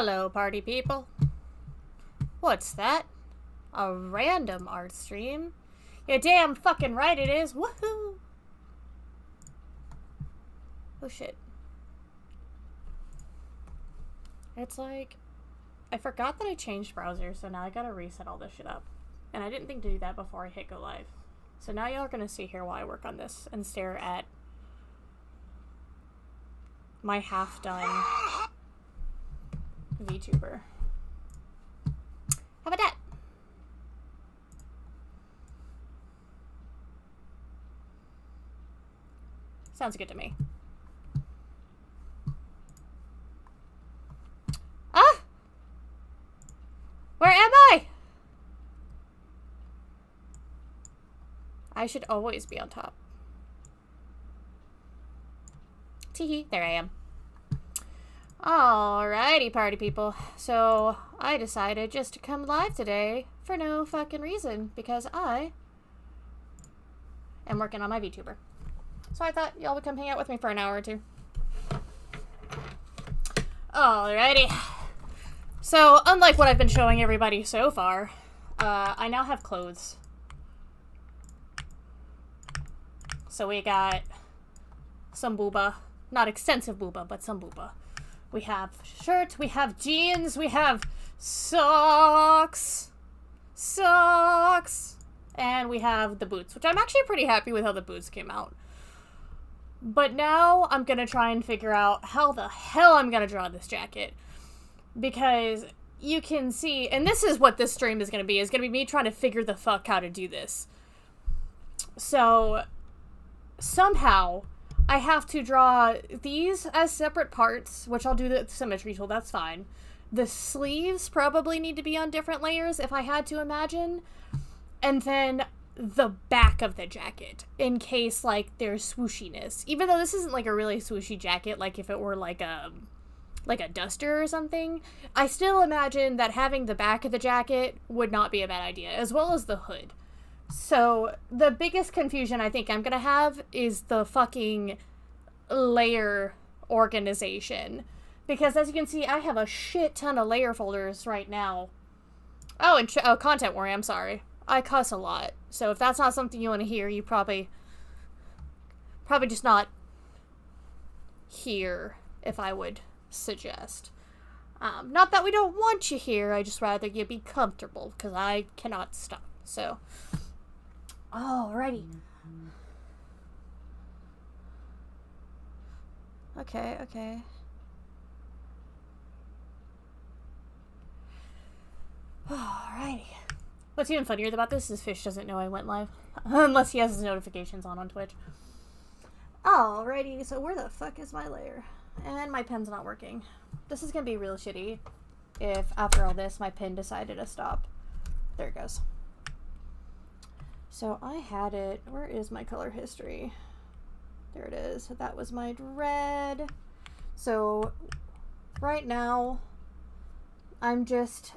Hello, party people. What's that? A random art stream? You're damn fucking right it is. Woohoo! Oh shit. It's like, I forgot that I changed browsers, so now I gotta reset all this shit up. And I didn't think to do that before I hit go live. So now y'all are gonna see here while I work on this and stare at my half-done Vtuber. How about that? Sounds good to me. Ah! Where am I? I should always be on top. Teehee, there I am. Alrighty, party people. So, I decided just to come live today for no fucking reason, because I am working on my VTuber. So I thought y'all would come hang out with me for an hour or two. Alrighty. So, unlike what I've been showing everybody so far, I now have clothes. So we got some booba. Not extensive booba, but some booba. We have shirts, we have jeans, we have socks, and we have the boots, which I'm actually pretty happy with how the boots came out. But now I'm gonna try and figure out how the hell I'm gonna draw this jacket. Because you can see, and this is what this stream is gonna be me trying to figure the fuck how to do this. So, somehow, I have to draw these as separate parts, which I'll do the symmetry tool, that's fine. The sleeves probably need to be on different layers if I had to imagine. And then the back of the jacket, in case, like, there's swooshiness. Even though this isn't, like, a really swooshy jacket, like if it were, like a duster or something, I still imagine that having the back of the jacket would not be a bad idea, as well as the hood. So, the biggest confusion I think I'm gonna have is the fucking layer organization. Because as you can see, I have a shit ton of layer folders right now. Oh, and content warning, I'm sorry. I cuss a lot. So if that's not something you want to hear, you probably just not here, if I would suggest. Not that we don't want you here, I just rather you be comfortable, because I cannot stop. So, alrighty. Okay. Alrighty. What's even funnier about this is Fish doesn't know I went live. Unless he has his notifications on Twitch. Alrighty, so where the fuck is my layer? And my pen's not working. This is gonna be real shitty if, after all this, my pen decided to stop. There it goes. So I had it. Where is my color history? There it is. That was my red. So right now I'm just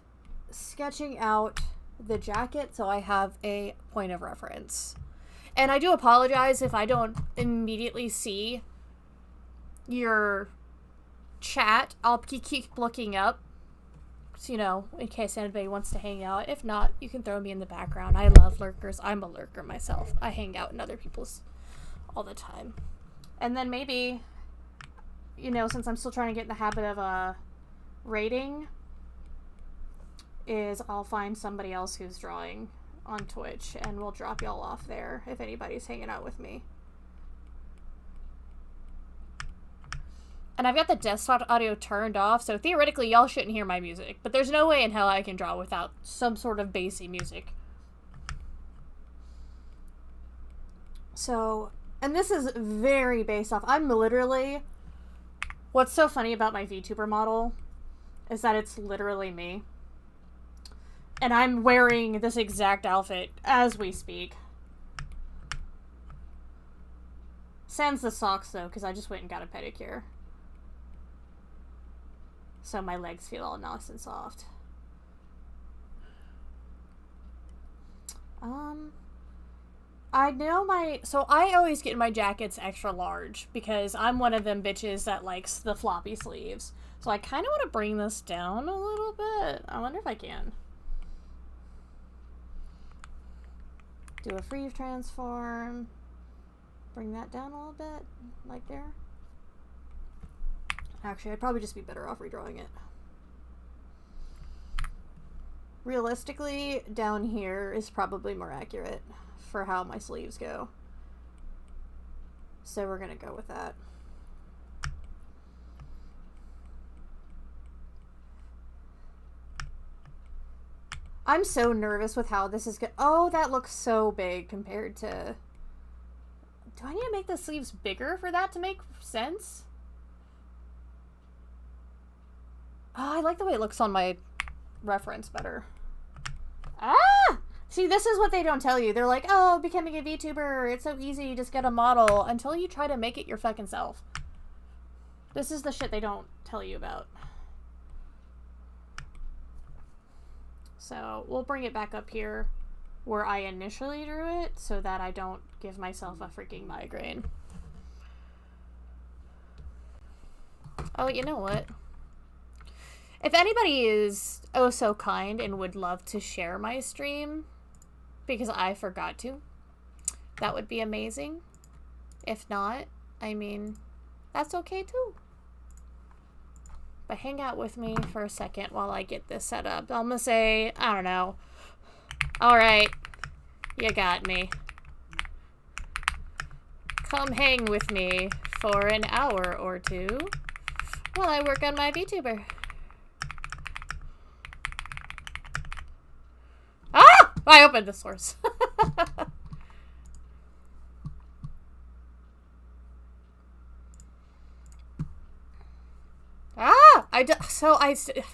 sketching out the jacket so I have a point of reference. And I do apologize if I don't immediately see your chat. I'll keep looking up, so, you know, in case anybody wants to hang out. If not, you can throw me in the background. I love lurkers. I'm a lurker myself. I hang out in other people's all the time. And then maybe, you know, since I'm still trying to get in the habit of rating, is I'll find somebody else who's drawing on Twitch and we'll drop y'all off there if anybody's hanging out with me. And I've got the desktop audio turned off, so theoretically y'all shouldn't hear my music, but there's no way in hell I can draw without some sort of bassy music. So, and this is very based off, what's so funny about my VTuber model is that it's literally me. And I'm wearing this exact outfit as we speak. Sans the socks though, because I just went and got a pedicure. So my legs feel all nice and soft. I know so I always get my jackets extra large because I'm one of them bitches that likes the floppy sleeves. So I kind of want to bring this down a little bit. I wonder if I can. Do a free transform. Bring that down a little bit, like there. Actually, I'd probably just be better off redrawing it. Realistically, down here is probably more accurate for how my sleeves go. So we're gonna go with that. I'm so nervous with how this is going. Oh, that looks so big compared to... Do I need to make the sleeves bigger for that to make sense? Oh, I like the way it looks on my reference better. Ah! See, this is what they don't tell you. They're like, oh, becoming a VTuber, it's so easy, you just get a model, until you try to make it your fucking self. This is the shit they don't tell you about. So we'll bring it back up here where I initially drew it so that I don't give myself a freaking migraine. Oh, you know what? If anybody is oh so kind and would love to share my stream, because I forgot to, that would be amazing. If not, I mean, that's okay too. But hang out with me for a second while I get this set up. I'm gonna say, I don't know. Alright, you got me. Come hang with me for an hour or two while I work on my VTuber. Ah! I opened the source. Ah!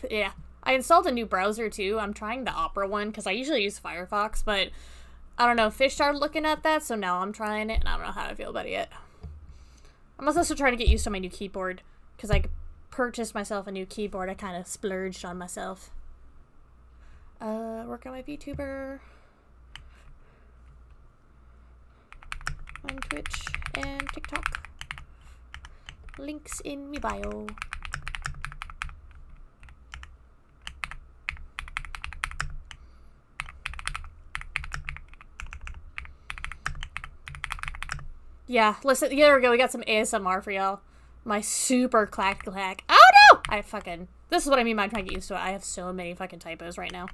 Yeah. I installed a new browser too. I'm trying the Opera one because I usually use Firefox, but I don't know. Fish started looking at that, so now I'm trying it, and I don't know how I feel about it yet. I'm also trying to get used to my new keyboard because I purchased myself a new keyboard. I kind of splurged on myself. Work on my VTuber on Twitch and TikTok. Links in my bio. Yeah, listen, there we go. We got some ASMR for y'all. My super clack. Oh no! This is what I mean by trying to get used to it. I have so many fucking typos right now.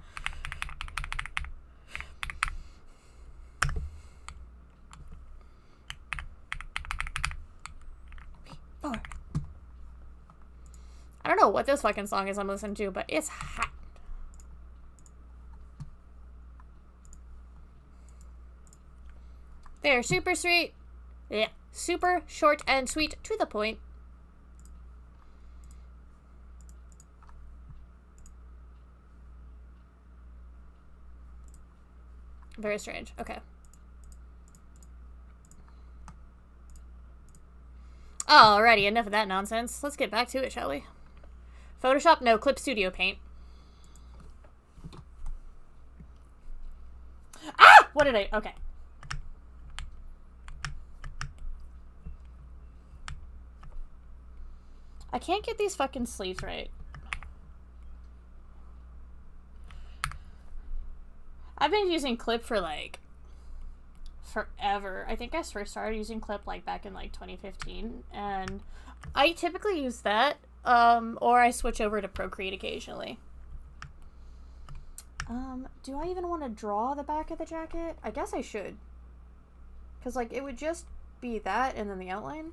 I don't know what this fucking song is I'm listening to, but it's hot. They're super sweet. Yeah, super short and sweet, to the point. Very strange. Okay. Alrighty, enough of that nonsense. Let's get back to it, shall we? Photoshop? No, Clip Studio Paint. Ah! What did I... Okay. I can't get these fucking sleeves right. I've been using Clip for, like, forever. I think I first started using Clip, like, back in, like, 2015. And I typically use that, or I switch over to Procreate occasionally. Do I even want to draw the back of the jacket? I guess I should. Because, like, it would just be that and then the outline.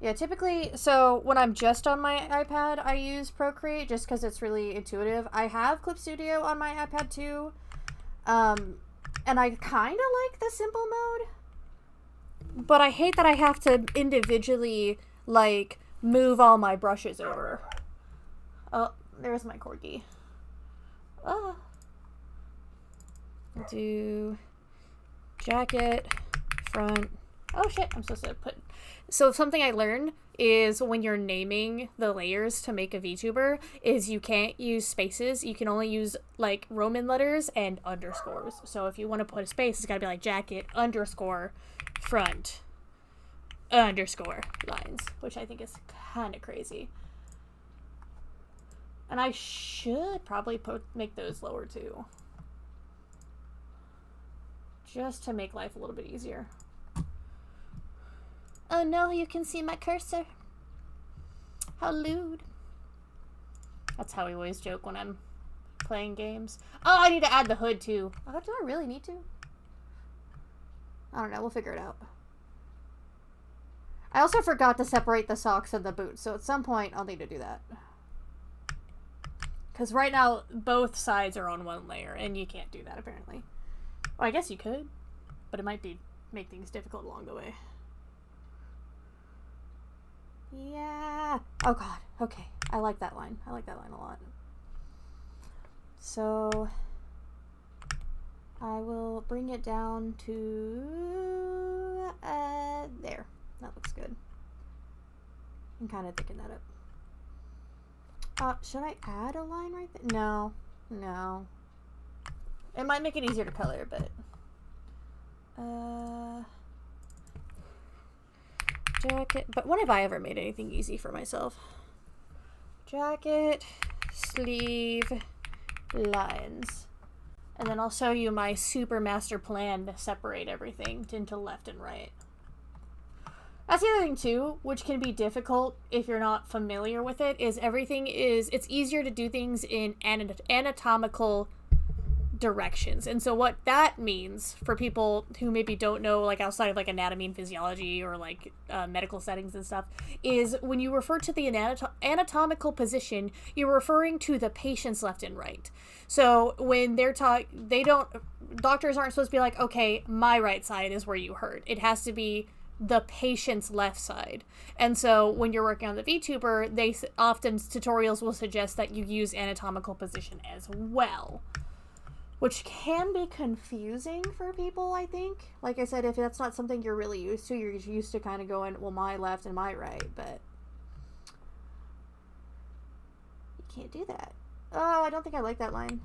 Yeah, typically, so when I'm just on my iPad, I use Procreate just because it's really intuitive. I have Clip Studio on my iPad too, and I kind of like the simple mode, but I hate that I have to individually, like, move all my brushes over. Oh, there's my corgi. Oh. Do jacket, front. Oh shit, I'm supposed to put... So something I learned is when you're naming the layers to make a VTuber is you can't use spaces. You can only use, like, Roman letters and underscores. So if you want to put a space, it's got to be like jacket underscore front. underscore lines, which I think is kind of crazy. And I should probably make those lower too. Just to make life a little bit easier. Oh no, you can see my cursor. How lewd. That's how we always joke when I'm playing games. Oh, I need to add the hood too. Oh, do I really need to? I don't know, we'll figure it out. I also forgot to separate the socks and the boots, so at some point I'll need to do that. Because right now, both sides are on one layer, and you can't do that, apparently. Well, I guess you could, but it might make things difficult along the way. Yeah. Oh, God. Okay. I like that line. I like that line a lot. So, I will bring it down to, there. That looks good. I'm kind of thicken that up. Should I add a line right there? No. No. It might make it easier to color, but... jacket... But when have I ever made anything easy for myself? Jacket, sleeve, lines. And then I'll show you my super master plan to separate everything into left and right. That's the other thing too, which can be difficult if you're not familiar with it, is it's easier to do things in anatomical directions. And so what that means for people who maybe don't know, like outside of like anatomy and physiology or like medical settings and stuff, is when you refer to the anatomical position, you're referring to the patient's left and right. So when doctors aren't supposed to be like, okay, my right side is where you hurt. It has to be the patient's left side. And so when you're working on the VTuber, tutorials will suggest that you use anatomical position as well, which can be confusing for people, I think. Like I said, if that's not something you're really used to, you're used to kind of going, well, my left and my right, but you can't do that. Oh, I don't think I like that line.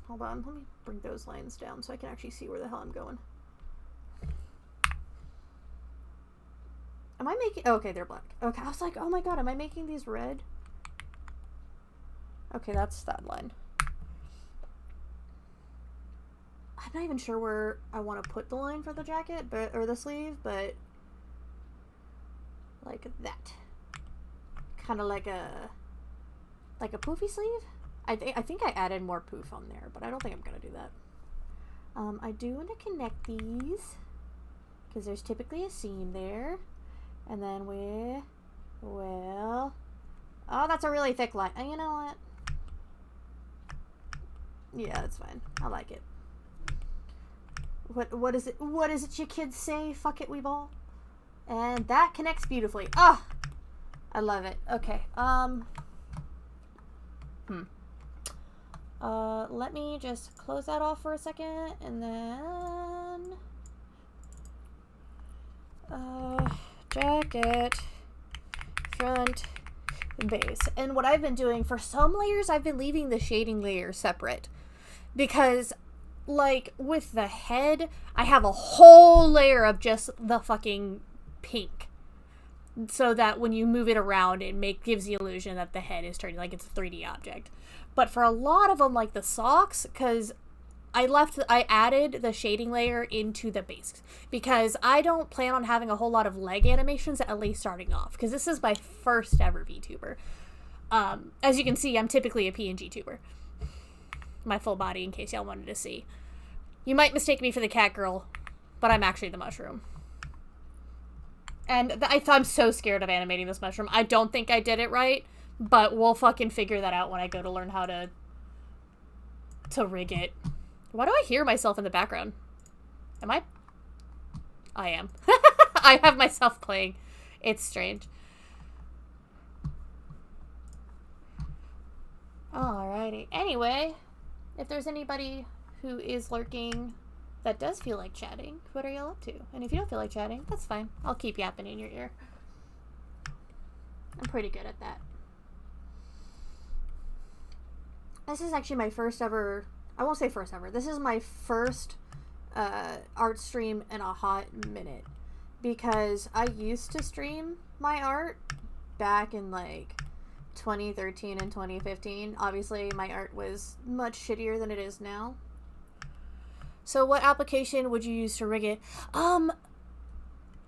Hold on, let me bring those lines down so I can actually see where the hell I'm going. Am I making... Oh, okay, they're black. Okay, I was like, oh my god, am I making these red? Okay, that's that line. I'm not even sure where I want to put the line for the jacket, or the sleeve, but like that. Kind of like a poofy sleeve? I think I added more poof on there, but I don't think I'm going to do that. I do want to connect these, because there's typically a seam there. And then we will... Oh, that's a really thick line. You know what? Yeah, that's fine. I like it. What is it? What is it you kids say? Fuck it, we ball. And that connects beautifully. Ah! I love it. Okay. Let me just close that off for a second, and then... jacket, front, base. And what I've been doing for some layers, I've been leaving the shading layer separate, because like with the head, I have a whole layer of just the fucking pink, so that when you move it around, it gives the illusion that the head is turning like it's a 3D object. But for a lot of them, like the socks, because I added the shading layer into the base, because I don't plan on having a whole lot of leg animations, at least starting off, because this is my first ever VTuber. As you can see, I'm typically a PNG tuber. My full body, in case y'all wanted to see. You might mistake me for the cat girl, but I'm actually the mushroom. And I'm so scared of animating this mushroom. I don't think I did it right, but we'll fucking figure that out when I go to learn how to rig it. Why do I hear myself in the background? Am I? I am. I have myself playing. It's strange. Alrighty. Anyway, if there's anybody who is lurking that does feel like chatting, what are y'all up to? And if you don't feel like chatting, that's fine. I'll keep yapping in your ear. I'm pretty good at that. This is actually my first ever... I won't say first ever. This is my first art stream in a hot minute, because I used to stream my art back in like 2013 and 2015. Obviously, my art was much shittier than it is now. So what application would you use to rig it?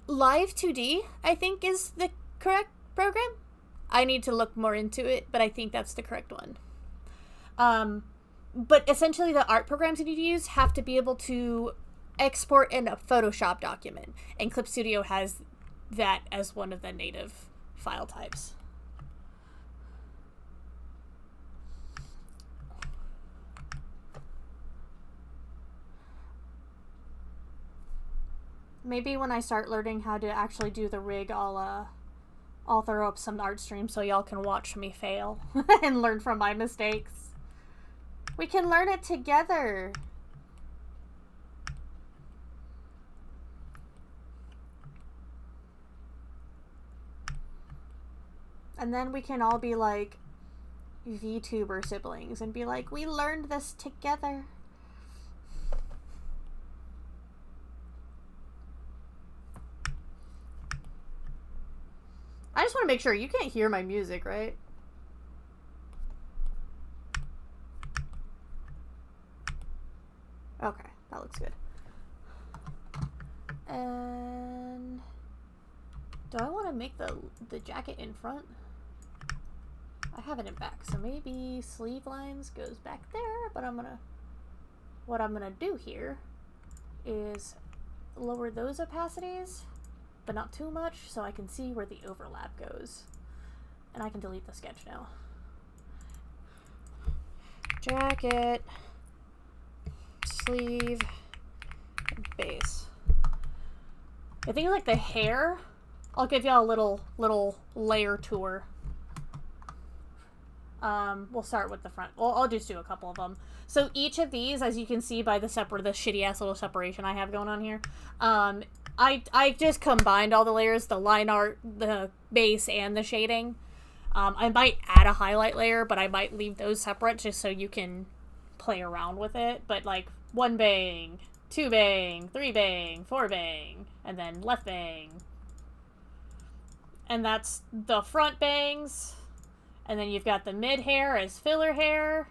Live 2D, I think, is the correct program. I need to look more into it, but I think that's the correct one. But essentially the art programs you need to use have to be able to export in a Photoshop document, and Clip Studio has that as one of the native file types. Maybe when I start learning how to actually do the rig, I'll throw up some art streams so y'all can watch me fail and learn from my mistakes. We can learn it together. And then we can all be like VTuber siblings and be like, we learned this together. I just want to make sure you can't hear my music, right? Okay, that looks good. And do I want to make the jacket in front? I have it in back, so maybe sleeve lines goes back there, but what I'm gonna do here is lower those opacities, but not too much, so I can see where the overlap goes. And I can delete the sketch now. Jacket, sleeve, base. I think like the hair, I'll give y'all a little layer tour. We'll start with the front. Well, I'll just do a couple of them. So each of these, as you can see by the shitty ass little separation I have going on here, I just combined all the layers, the line art, the base, and the shading. I might add a highlight layer, but I might leave those separate just so you can play around with it. But like 1 bang, 2 bang, 3 bang, 4 bang, and then left bang. And that's the front bangs. And then you've got the mid hair as filler hair,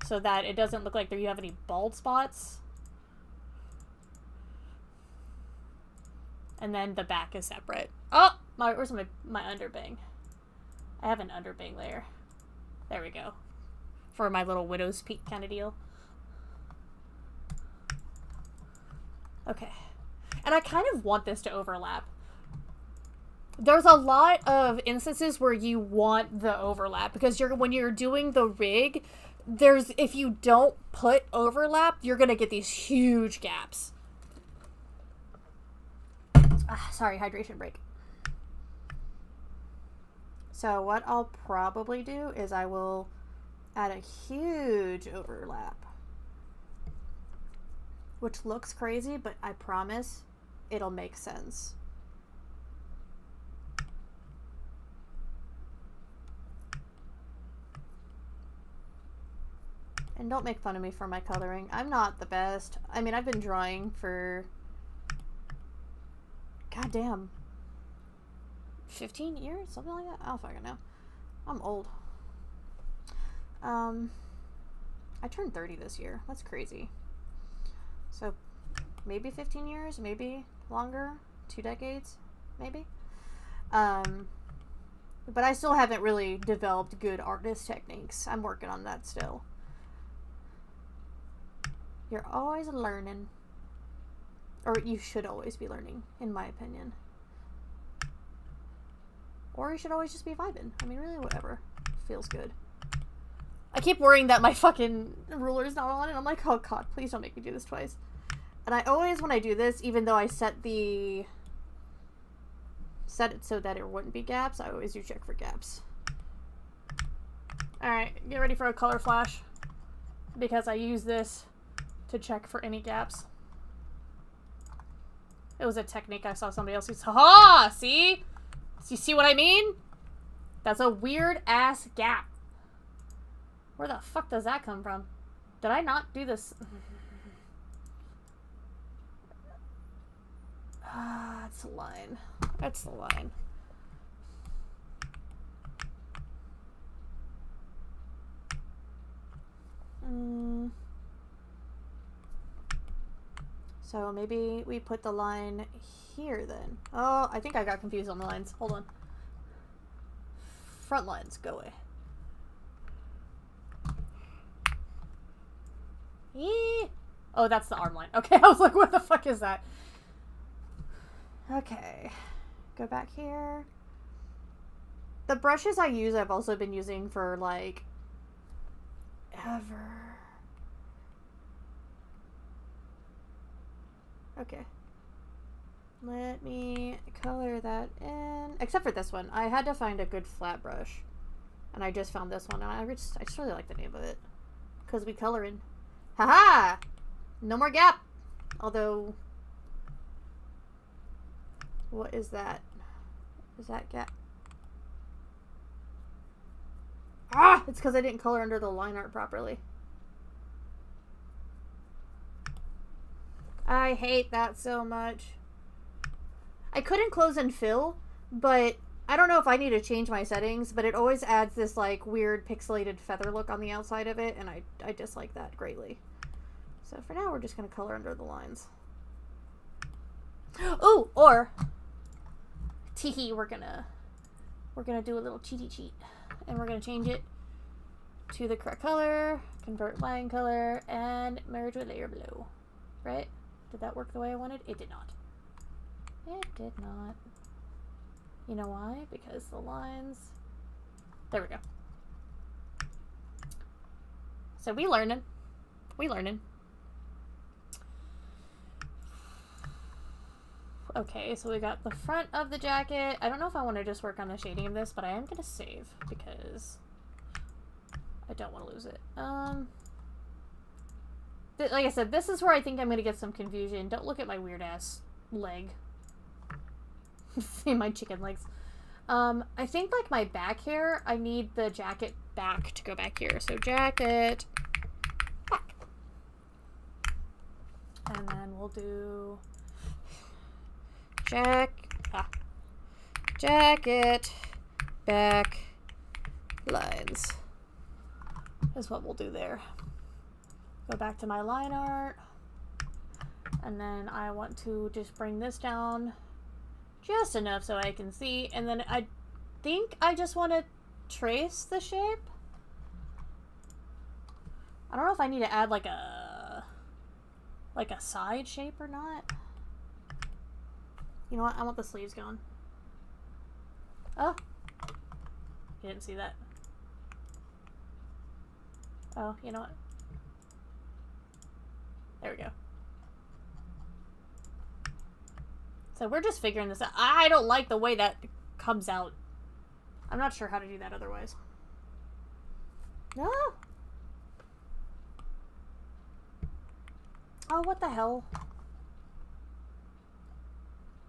so that it doesn't look like you have any bald spots. And then the back is separate. Oh, where's my underbang? I have an underbang layer. There we go. For my little widow's peak kind of deal. Okay. And I kind of want this to overlap. There's a lot of instances where you want the overlap because when you're doing the rig, if you don't put overlap, you're gonna get these huge gaps. Sorry, hydration break. So what I'll probably do is I will add a huge overlap, which looks crazy, but I promise it'll make sense. And don't make fun of me for my coloring. I'm not the best. I mean, I've been drawing for, goddamn, 15 years? Something like that? I don't fucking know. I'm old. I turned 30 this year. That's crazy. So, maybe 15 years? Maybe longer? 2 decades? Maybe? But I still haven't really developed good artist techniques. I'm working on that still. You're always learning. Or you should always be learning, in my opinion. Or you should always just be vibing. I mean, really, whatever. Feels good. I keep worrying that my fucking ruler's not on, and I'm like, oh god, please don't make me do this twice. And I always, when I do this, even though I set it so that it wouldn't be gaps, I always do check for gaps. Alright, get ready for a color flash. Because I use this to check for any gaps. It was a technique I saw somebody else use. Ha! See? You see what I mean? That's a weird ass gap. Where the fuck does that come from? Did I not do this? It's the line. That's the line. So maybe we put the line here then. Oh, I think I got confused on the lines. Hold on. Front lines, go away. Eee! Oh, that's the arm line. Okay, I was like, what the fuck is that? Okay. Go back here. The brushes I use, I've also been using for, like, ever. Okay. Let me color that in. Except for this one. I had to find a good flat brush. And I just found this one. And I just really like the name of it. Because we color in. Haha! No more gap! Although... What is that? Is that gap? Ah! It's because I didn't color under the line art properly. I hate that so much. I couldn't close and fill, but I don't know if I need to change my settings, but it always adds this like weird pixelated feather look on the outside of it, and I dislike that greatly. So for now, we're just going to color under the lines. Oh, or teehee, we're gonna do a little cheaty cheat, and we're gonna change it to the correct color, convert line color, and merge with layer below. Right? Did that work the way I wanted? It did not. It did not. You know why? Because the lines... There we go. So we learning. We learning. Okay, so we got the front of the jacket. I don't know if I want to just work on the shading of this, but I am going to save because I don't want to lose it. Like I said, this is where I think I'm going to get some confusion. Don't look at my weird-ass leg. See my chicken legs. I think, like, my back hair, I need the jacket back to go back here. So, jacket back. And then we'll do jacket back lines is what we'll do there. Go back to my line art, and then I want to just bring this down just enough so I can see, and then I think I just want to trace the shape. I don't know if I need to add like a side shape or not. You know what? I want the sleeves gone. Oh. You didn't see that. Oh, you know what? There we go. So we're just figuring this out. I don't like the way that comes out. I'm not sure how to do that otherwise. No. Oh, what the hell?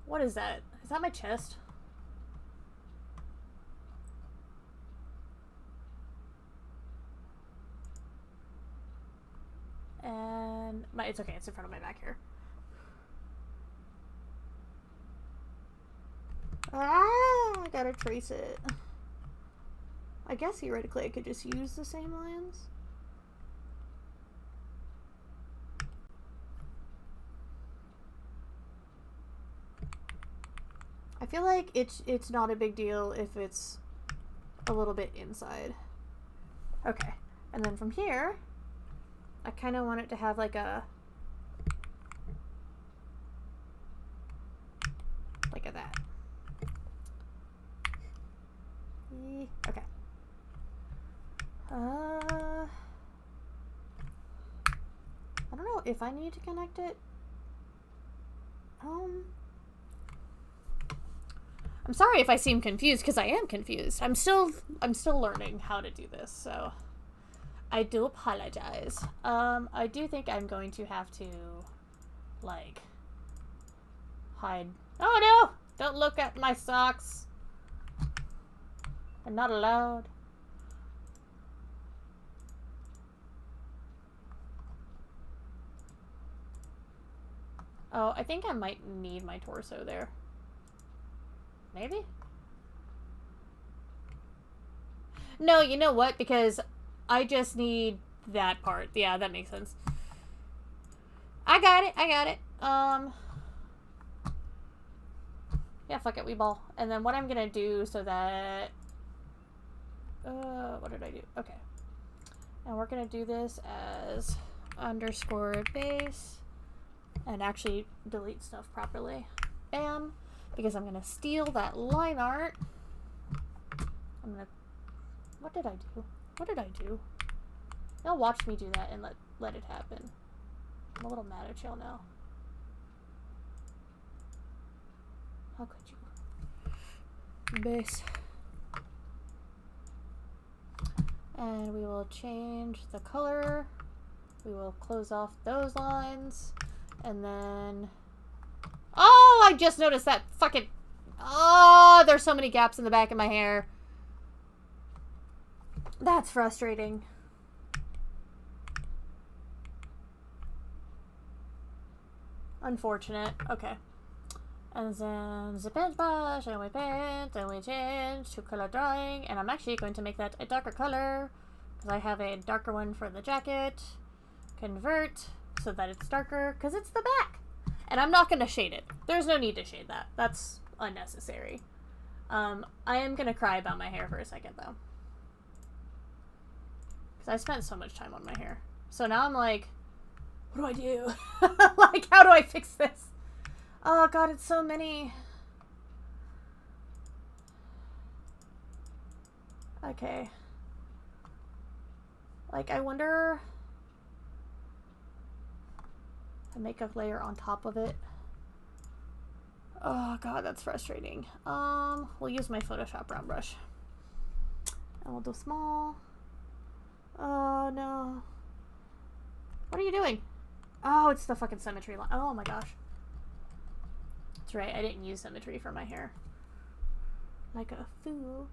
What is that? Is that my chest? And it's okay, it's in front of my back here. Ah, I gotta trace it. I guess theoretically I could just use the same lines. I feel like it's not a big deal if it's a little bit inside. Okay, and then from here, I kind of want it to have like a that. Okay. I don't know if I need to connect it. I'm sorry if I seem confused, because I am confused. I'm still learning how to do this, so I do apologize. I do think I'm going to have to, like, hide. Oh no! Don't look at my socks. I'm not allowed. Oh, I think I might need my torso there. Maybe? No, you know what? Because I just need that part. Yeah, that makes sense. I got it. I got it. Yeah, fuck it. We ball. And then what I'm gonna do so that... what did I do? Okay. And we're gonna do this as underscore base. And actually delete stuff properly. Bam. Because I'm gonna steal that line art. I'm gonna... What did I do? What did I do? Y'all watch me do that and let it happen. I'm a little mad at y'all now. How could you? Base. And we will change the color. We will close off those lines. And then... Oh, I just noticed that fucking... Oh, there's so many gaps in the back of my hair. That's frustrating. Unfortunate. Okay. And then the paint brush, and we paint, and we change to color drawing. And I'm actually going to make that a darker color, because I have a darker one for the jacket. Convert, so that it's darker, because it's the back. And I'm not going to shade it. There's no need to shade that. That's unnecessary. I am going to cry about my hair for a second, though. Because I spent so much time on my hair. So now I'm like, what do I do? Like, how do I fix this? Oh, God, it's so many. Okay. Like, I wonder... a makeup layer on top of it. Oh, God, that's frustrating. We'll use my Photoshop round brush. And we'll do small. Oh, no. What are you doing? Oh, it's the fucking symmetry line. Oh, my gosh. That's right, I didn't use symmetry for my hair. Like a fool.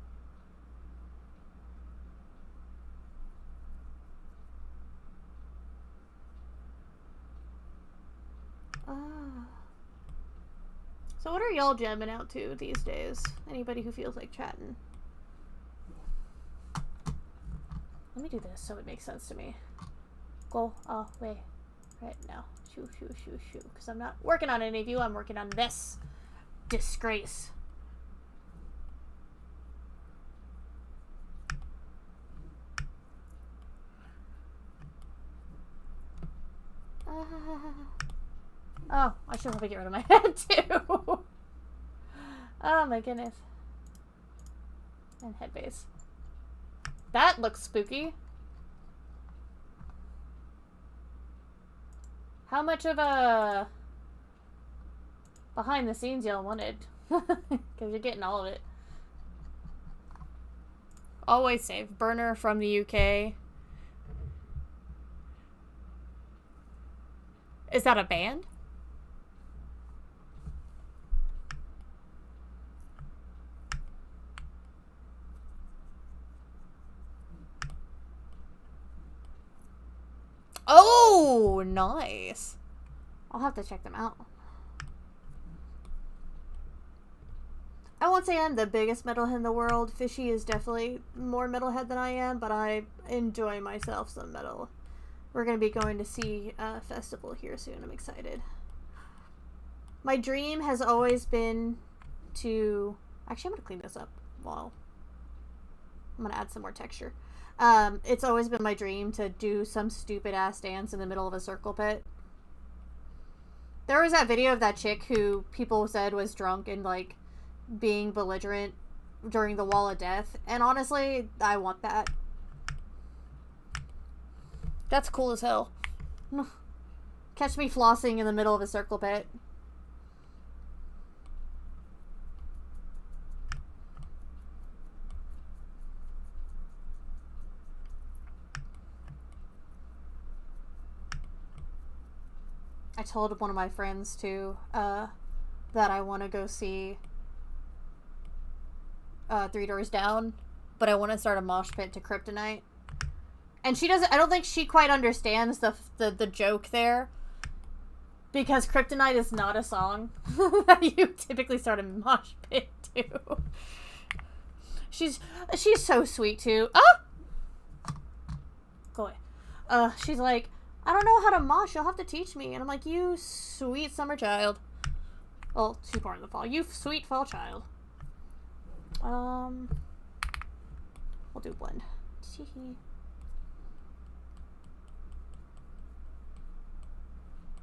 So what are y'all jamming out to these days? Anybody who feels like chatting? Let me do this so it makes sense to me. Go away right now. Shoo, shoo, shoo, shoo. Because I'm not working on any of you. I'm working on this disgrace. Oh, I should probably get rid of my head too. Oh my goodness. And head base. That looks spooky. How much of a behind the scenes y'all wanted? Because you're getting all of it. Always save. Burner from the UK. Is that a band? Oh, nice. I'll have to check them out. I won't say I'm the biggest metalhead in the world. Fishy is definitely more metalhead than I am, but I enjoy myself some metal. We're going to be going to see a festival here soon. I'm excited. My dream has always been to... Actually, I'm going to clean this up. Wow. I'm going to add some more texture. It's always been my dream to do some stupid ass dance in the middle of a circle pit. There was that video of that chick who people said was drunk and like being belligerent during the wall of death. And honestly, I want that. That's cool as hell. Catch me flossing in the middle of a circle pit. I told one of my friends too that I want to go see Three Doors Down, but I want to start a mosh pit to Kryptonite. And she doesn't. I don't think she quite understands the joke there. Because Kryptonite is not a song that you typically start a mosh pit to. She's so sweet too. Ah! Go away. She's like, I don't know how to mosh, you'll have to teach me. And I'm like, you sweet summer child. Well, she's born in the fall. You sweet fall child. We'll do blend.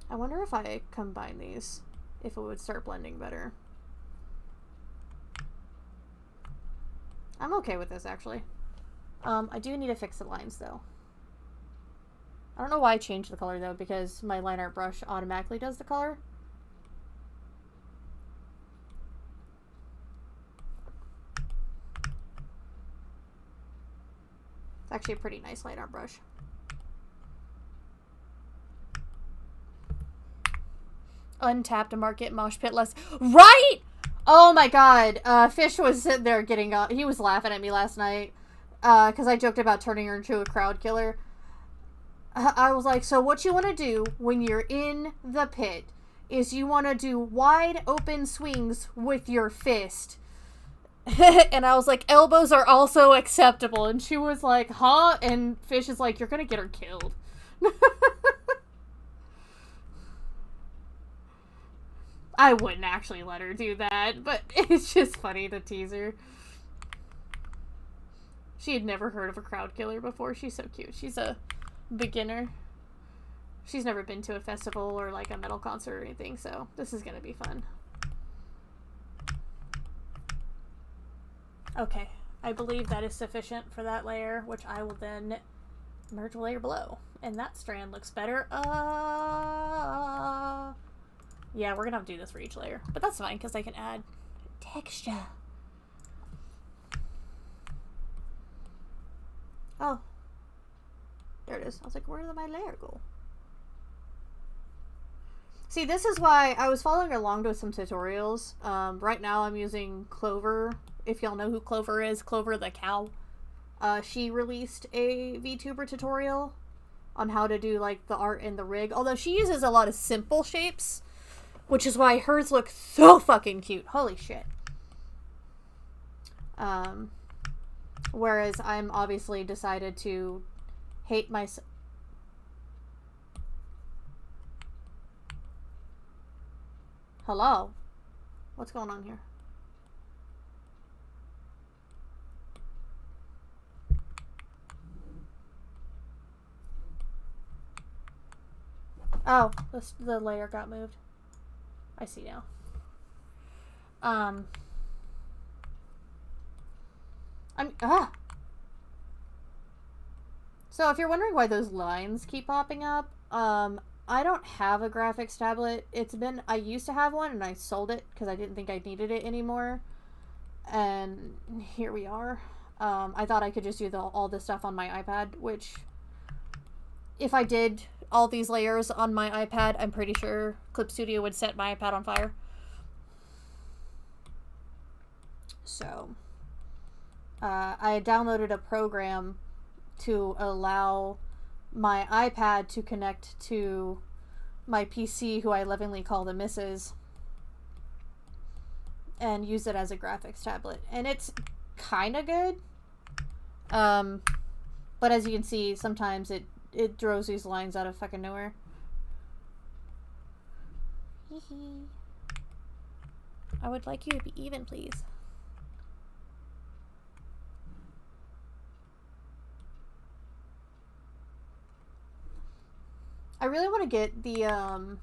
I wonder if I combine these, if it would start blending better. I'm okay with this, actually. I do need to fix the lines, though. I don't know why I changed the color, though, because my line art brush automatically does the color. It's actually a pretty nice line art brush. Untapped to market mosh pit less. Right? Oh my god. Fish was sitting there getting up. He was laughing at me last night. Because I joked about turning her into a crowd killer. I was like, so what you want to do when you're in the pit is you want to do wide open swings with your fist. And I was like, elbows are also acceptable. And she was like, huh? And Fish is like, you're going to get her killed. I wouldn't actually let her do that, but it's just funny to tease her. She had never heard of a crowd killer before. She's so cute. She's a beginner. She's never been to a festival or like a metal concert or anything, so this is gonna be fun. Okay, I believe that is sufficient for that layer, which I will then merge a layer below. And that strand looks better. Yeah, we're gonna have to do this for each layer. But that's fine, because I can add texture. Oh. There it is. I was like, where did my layer go? See, this is why I was following along with some tutorials. Right now I'm using Clover. If y'all know who Clover is, Clover the cow. She released a VTuber tutorial on how to do, like, the art and the rig. Although she uses a lot of simple shapes. Which is why hers look so fucking cute. Holy shit. Whereas I'm obviously decided to hate myself. Hello? What's going on here? Oh, the layer got moved. I see now. So if you're wondering why those lines keep popping up, I don't have a graphics tablet. I used to have one and I sold it because I didn't think I needed it anymore. And here we are. I thought I could just do all this stuff on my iPad, which if I did all these layers on my iPad, I'm pretty sure Clip Studio would set my iPad on fire. So, I downloaded a program to allow my iPad to connect to my PC, who I lovingly call the Missus, and use it as a graphics tablet. And it's kind of good. But as you can see, sometimes it throws these lines out of fucking nowhere. I would like you to be even, please. I really want to get the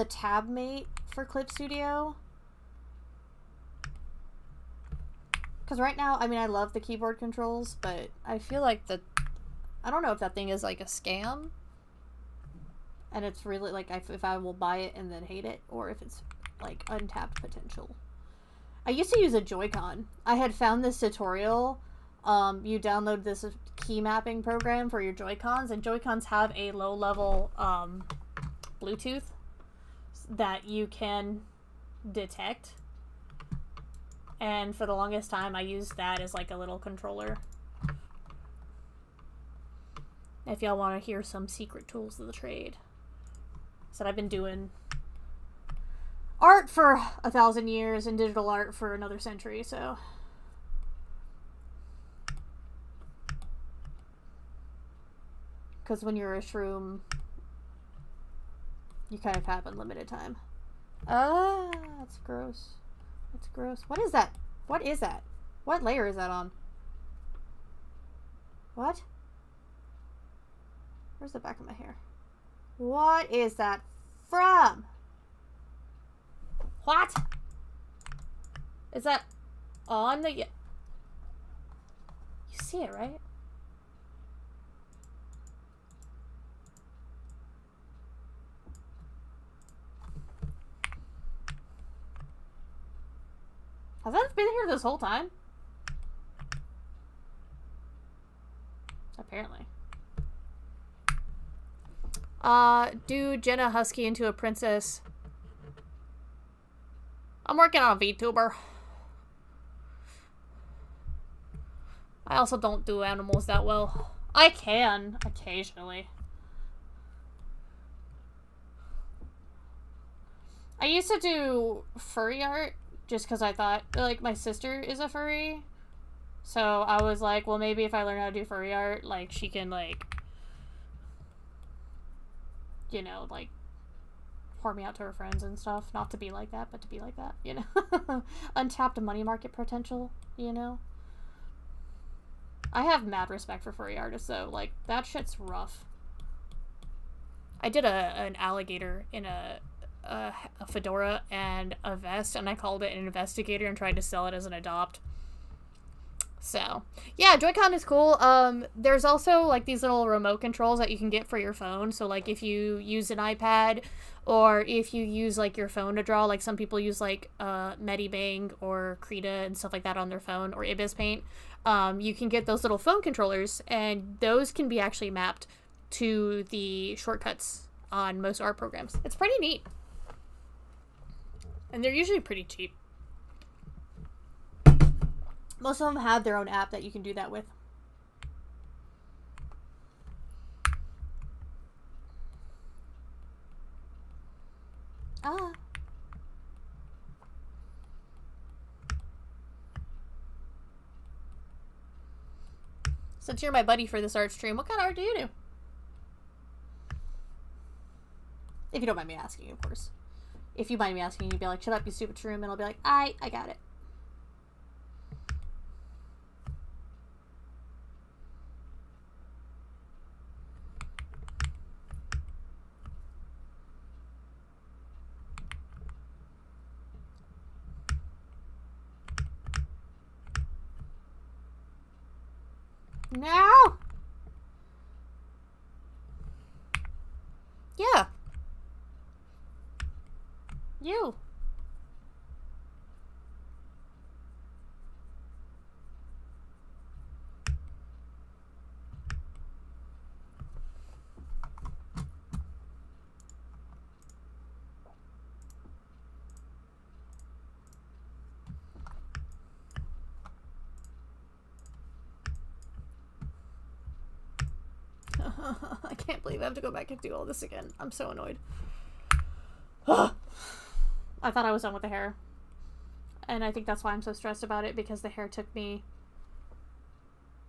tab mate for Clip Studio. Because right now, I mean, I love the keyboard controls, but I feel like I don't know if that thing is like a scam. And it's really like, if I will buy it and then hate it, or if it's like untapped potential. I used to use a Joy-Con. I had found this tutorial. You download this key mapping program for your Joy-Cons, and Joy-Cons have a low-level Bluetooth that you can detect. And for the longest time, I used that as like a little controller. If y'all want to hear some secret tools of the trade. So I've been doing art for 1,000 years and digital art for another century, so. Because when you're a shroom, you kind of have unlimited time. Ah, that's gross. That's gross. What is that? What is that? What layer is that on? What? Where's the back of my hair? What is that from? What? Is that on the... You see it, right? Has that been here this whole time? Apparently. Do Jenna Husky into a princess. I'm working on a VTuber. I also don't do animals that well. I can, occasionally. I used to do furry art, just because I thought, like, my sister is a furry. So I was like, well, maybe if I learn how to do furry art, like, she can, like, you know, like, pour me out to her friends and stuff. Not to be like that, but to be like that, you know? Untapped money market potential, you know? I have mad respect for furry artists, though. Like, that shit's rough. I did an alligator in a fedora and a vest, and I called it an investigator and tried to sell it as an adopt. So, yeah, Joy-Con is cool. There's also, like, these little remote controls that you can get for your phone. So, like, if you use an iPad, or if you use, like, your phone to draw, like, some people use, like, Medibang or Krita and stuff like that on their phone, or Ibis Paint, you can get those little phone controllers, and those can be actually mapped to the shortcuts on most art programs. It's pretty neat. And they're usually pretty cheap. Most of them have their own app that you can do that with. Ah. Since you're my buddy for this art stream, what kind of art do you do? If you don't mind me asking, of course. If you mind me asking, you'd be like, shut up, you stupid shroom, and I'll be like, I got it. No! Yeah. You. I can't believe I have to go back and do all this again. I'm so annoyed. I thought I was done with the hair. And I think that's why I'm so stressed about it, because the hair took me...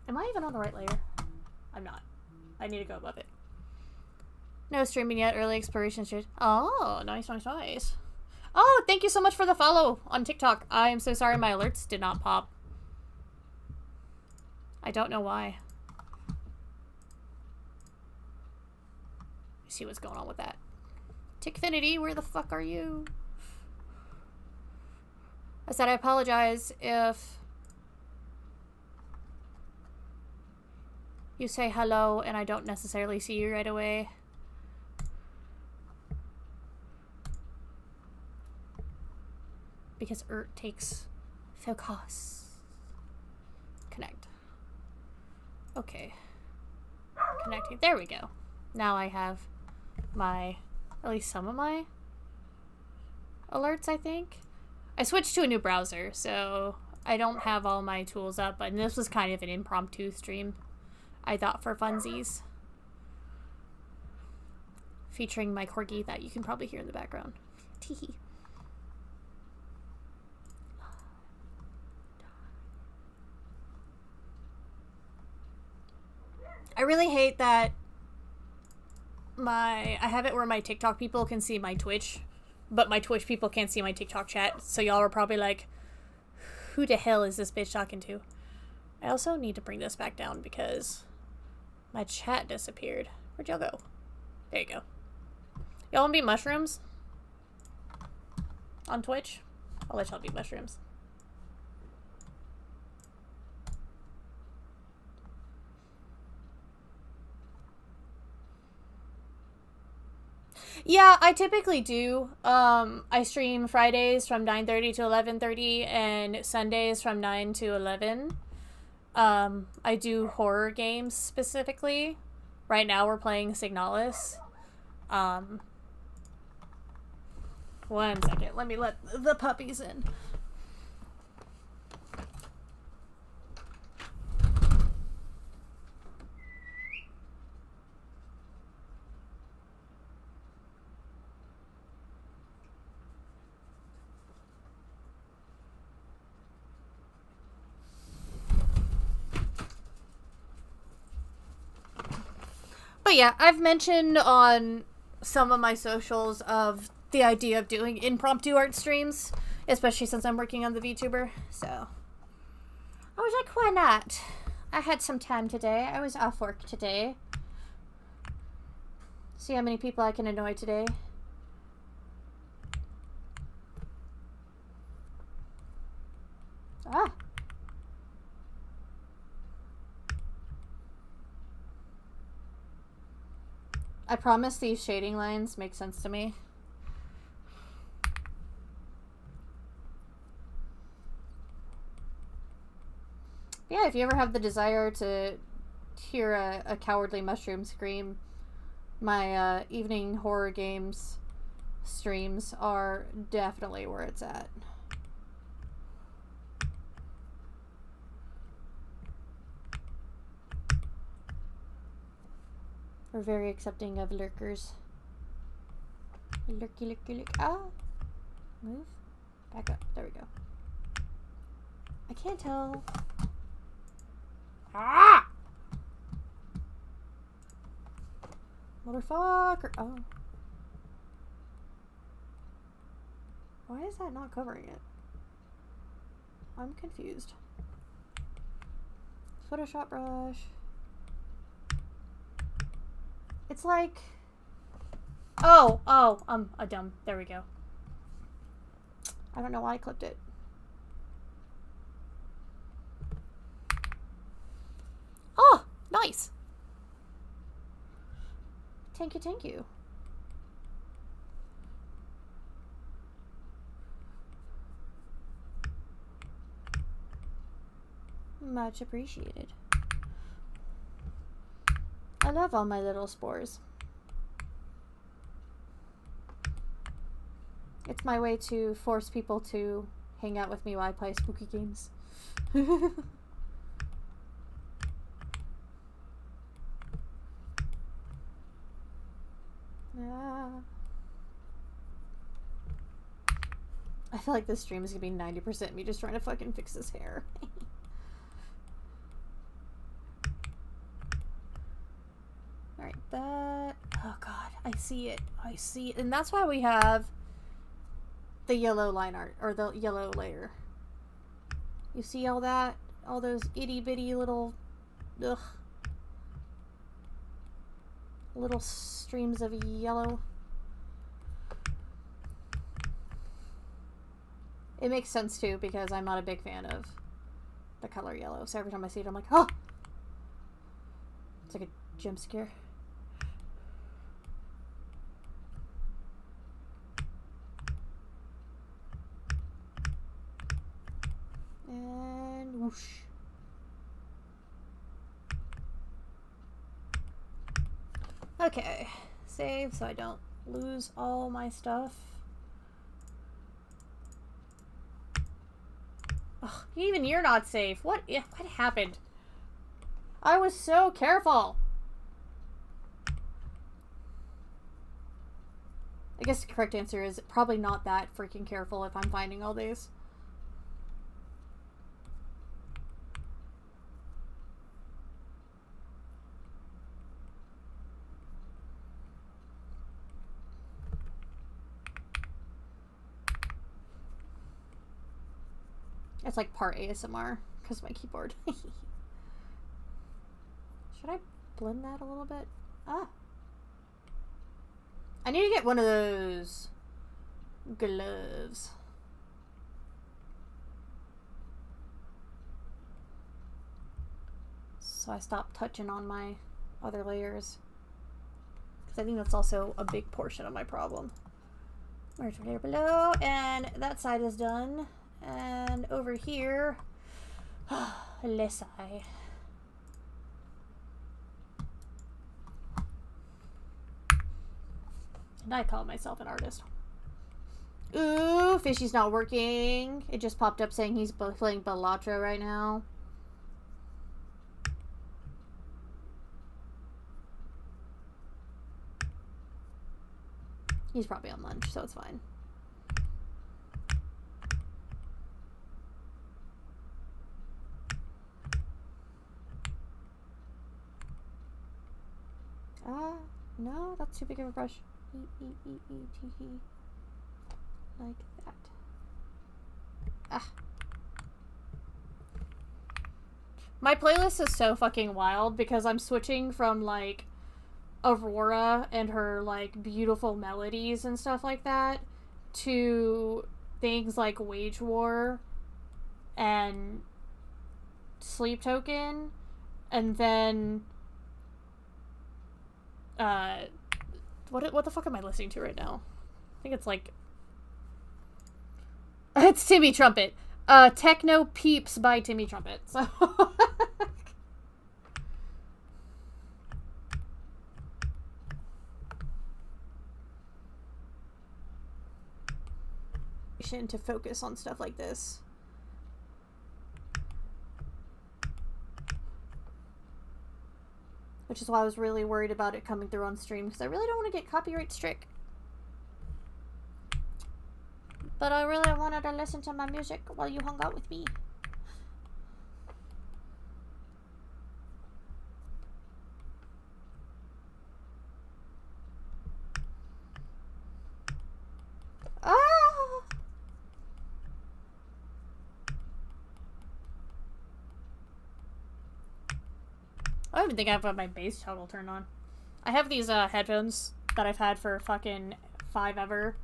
Am I even on the right layer? I'm not. I need to go above it. No streaming yet. Early exploration stage. Oh, nice, nice, nice. Oh, thank you so much for the follow on TikTok. I am so sorry my alerts did not pop. I don't know why. See what's going on with that. Tickfinity, where the fuck are you? I said I apologize if you say hello and I don't necessarily see you right away. Because ERT takes focus. Connect. Okay. Connecting. There we go. Now I have my, at least some of my alerts, I think. I switched to a new browser, so I don't have all my tools up, but this was kind of an impromptu stream, I thought, for funsies. featuring my corgi that you can probably hear in the background. Teehee. I really hate that I have it where my TikTok people can see my Twitch, but my Twitch people can't see my TikTok chat, so y'all are probably like, who the hell is this bitch talking to? I also need to bring this back down because my chat disappeared. Where'd y'all go? There you go. Y'all wanna be mushrooms? On Twitch? I'll let y'all be mushrooms. Yeah, I typically do. I stream Fridays from 9:30 to 11:30 and Sundays from 9 to 11. I do horror games specifically. Right now we're playing Signalis. One second. Let me let the puppies in. But yeah, I've mentioned on some of my socials of the idea of doing impromptu art streams, especially since I'm working on the VTuber, so I was like, why not? I had some time today. I was off work today. See how many people I can annoy today. Ah. I promise these shading lines make sense to me. Yeah, if you ever have the desire to hear a cowardly mushroom scream, my evening horror games streams are definitely where it's at. We're very accepting of lurkers. Lurky, lurky, lurk. Oh! Move. Back up. There we go. I can't tell. Ah! Motherfucker. Oh. Why is that not covering it? I'm confused. Photoshop brush. It's like... Oh, a dumb. There we go. I don't know why I clipped it. Oh, nice. Thank you, thank you. Much appreciated. I love all my little spores. It's my way to force people to hang out with me while I play spooky games. I feel like this stream is gonna be 90% me just trying to fucking fix his hair. Alright, that... Oh god, I see it. I see it. And that's why we have the yellow line art, or the yellow layer. You see all that? All those itty bitty little... Ugh. Little streams of yellow. It makes sense too, because I'm not a big fan of the color yellow. So every time I see it, I'm like, oh! It's like a jump scare. And whoosh. Okay, save so I don't lose all my stuff. Ugh, even you're not safe. What happened? I was so careful. guess the correct answer is probably not that freaking careful if I'm finding all these. It's like part ASMR because of my keyboard. Should I blend that a little bit? Ah. I need to get one of those gloves. So I stop touching on my other layers. Because I think that's also a big portion of my problem. Merge layer below. And that side is done. And over here, less eye. And I call myself an artist. Ooh, Fishy's not working. It just popped up saying he's playing Balatro right now. He's probably on lunch, so it's fine. No, that's too big of a brush. Like that. Ah. My playlist is so fucking wild because I'm switching from, like, Aurora and her, like, beautiful melodies and stuff like that to things like Wage War and Sleep Token, and then what the fuck am I listening to right now? I think it's like it's Timmy Trumpet. Techno Peeps by Timmy Trumpet. So to focus on stuff like this. Which is why I was really worried about it coming through on stream, because I really don't want to get copyright strict. But I really wanted to listen to my music while you hung out with me. Ah! I don't even think I have my bass toggle turned on. I have these headphones that I've had for fucking 5 ever.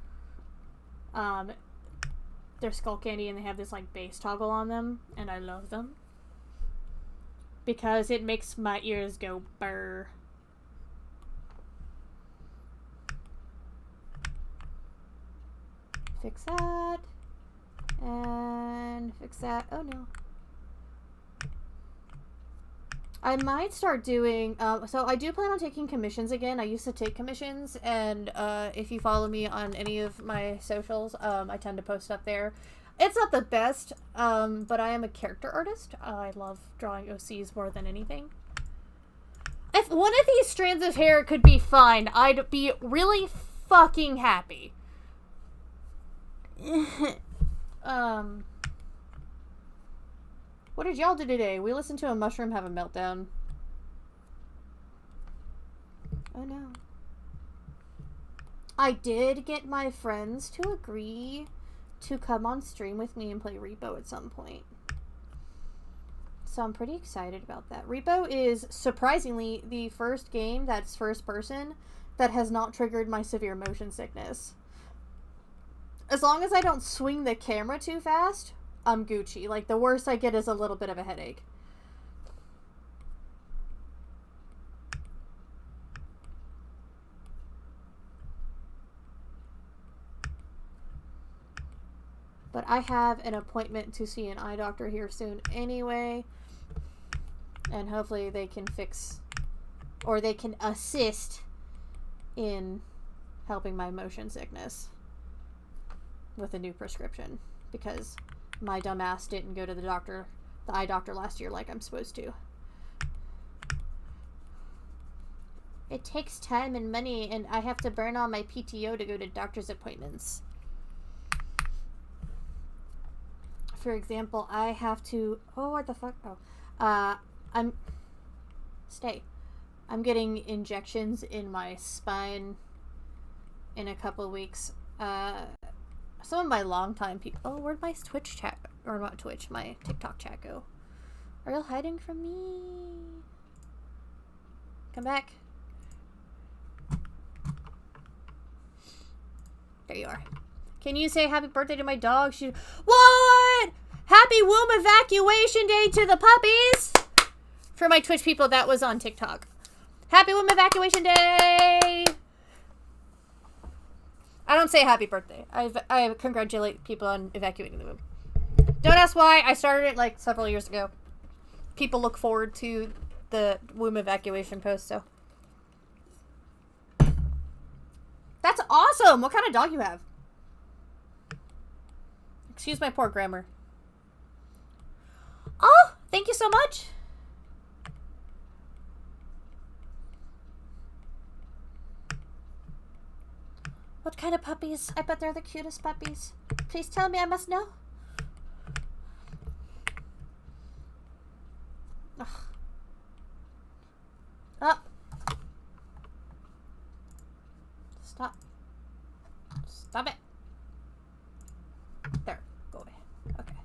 They're Skull Candy and they have this like bass toggle on them, and I love them because it makes my ears go burr. Fix that and fix that. Oh no. I might start doing, so I do plan on taking commissions again. I used to take commissions, and if you follow me on any of my socials, I tend to post up there. It's not the best, but I am a character artist. I love drawing OCs more than anything. If one of these strands of hair could be fine, I'd be really fucking happy. What did y'all do today? We listened to a mushroom have a meltdown. Oh no. I did get my friends to agree to come on stream with me and play Repo at some point. So I'm pretty excited about that. Repo is surprisingly the first game that's first person that has not triggered my severe motion sickness. As long as I don't swing the camera too fast, I'm Gucci. Like, the worst I get is a little bit of a headache. But I have an appointment to see an eye doctor here soon anyway. And hopefully they can fix, or they can assist in helping my motion sickness with a new prescription. Because my dumb ass didn't go to the eye doctor last year like I'm supposed to. It takes time and money, and I have to burn all my PTO to go to doctor's appointments. For example, I have to... Oh, what the fuck? Oh. I'm getting injections in my spine in a couple weeks. Some of my longtime people... Oh, where'd my Twitch chat... Or not Twitch, my TikTok chat go? Are you hiding from me? Come back. There you are. Can you say happy birthday to my dog? What? Happy womb evacuation day to the puppies! For my Twitch people, that was on TikTok. Happy womb evacuation day! I don't say happy birthday. I congratulate people on evacuating the womb. Don't ask why. I started it like several years ago. People look forward to the womb evacuation post, so. That's awesome! What kind of dog you have? Excuse my poor grammar. Oh, thank you so much. What kind of puppies? I bet they're the cutest puppies. Please tell me, I must know. Ugh. Oh. Stop. Stop it. There. Go away. Okay.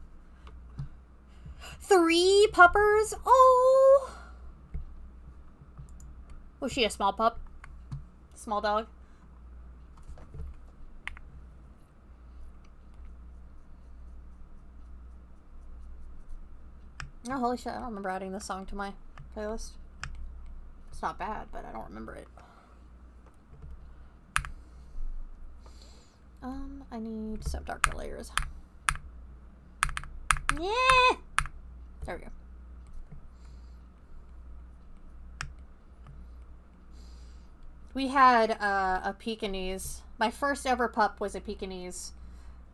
3 puppers? Oh! Was she a small pup? Small dog? Oh, holy shit. I don't remember adding this song to my playlist. It's not bad, but I don't remember it. I need some darker layers. Yeah! There we go. We had a Pekingese. My first ever pup was a Pekingese.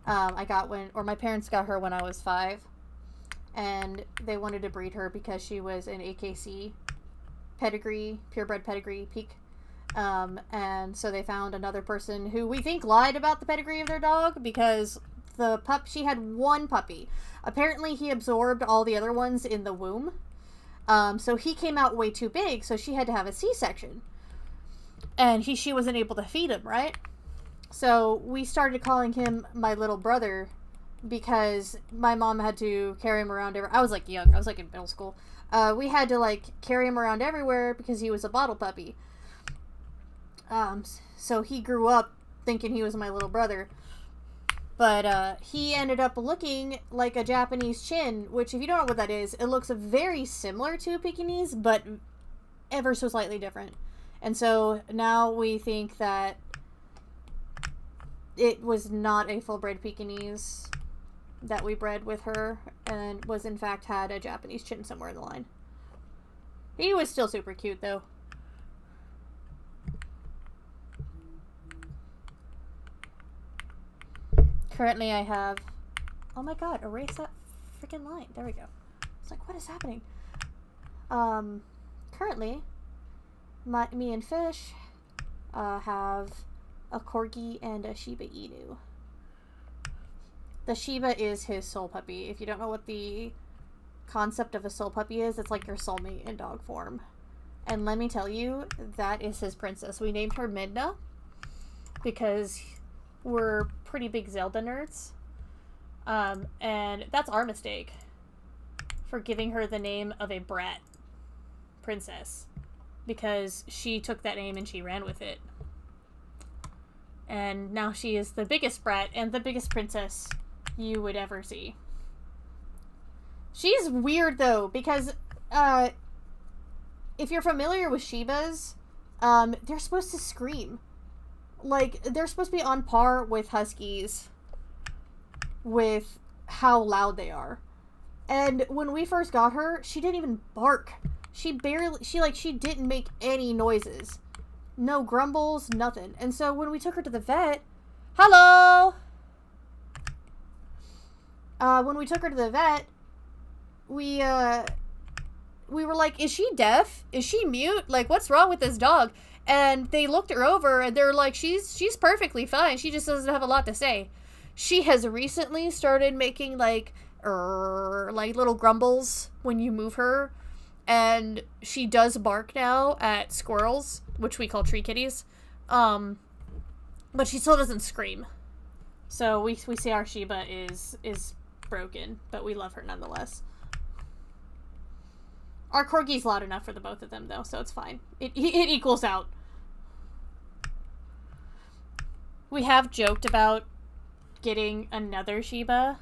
I got my parents got her when I was 5. And they wanted to breed her because she was an AKC pedigree, purebred pedigree peak. And so they found another person who we think lied about the pedigree of their dog because she had 1 puppy. Apparently he absorbed all the other ones in the womb. So he came out way too big, so she had to have a C-section. And she wasn't able to feed him, right? So we started calling him my little brother because my mom had to carry him around I was like young. I was like in middle school. We had to like carry him around everywhere because he was a bottle puppy. So he grew up thinking he was my little brother. But he ended up looking like a Japanese chin, which if you don't know what that is, it looks very similar to a Pekingese, but ever so slightly different. And so now we think that it was not a full-bred Pekingese that we bred with her, and was in fact had a Japanese chin somewhere in the line. He was still super cute, though. Currently I have... Oh my god, erase that freaking line. There we go. It's like, what is happening? Currently, me and Fish have a Corgi and a Shiba Inu. The Shiba is his soul puppy. If you don't know what the concept of a soul puppy is, it's like your soulmate in dog form. And let me tell you, that is his princess. We named her Midna because we're pretty big Zelda nerds. And that's our mistake for giving her the name of a brat princess, because she took that name and she ran with it. And now she is the biggest brat and the biggest princess you would ever see. She's weird though, because if you're familiar with Shibas, they're supposed to scream. Like, they're supposed to be on par with Huskies with how loud they are. And when we first got her, she didn't even bark. She didn't make any noises. No grumbles, nothing. And so when we took her to the vet... Hello! When we took her to the vet, we were like, is she deaf? Is she mute? Like, what's wrong with this dog? And they looked her over and they're like, she's perfectly fine. She just doesn't have a lot to say. She has recently started making like little grumbles when you move her. And she does bark now at squirrels, which we call tree kitties. But she still doesn't scream. So we see our Shiba is broken, but we love her nonetheless. Our corgi's loud enough for the both of them, though, so it's fine. It equals out. We have joked about getting another Shiba.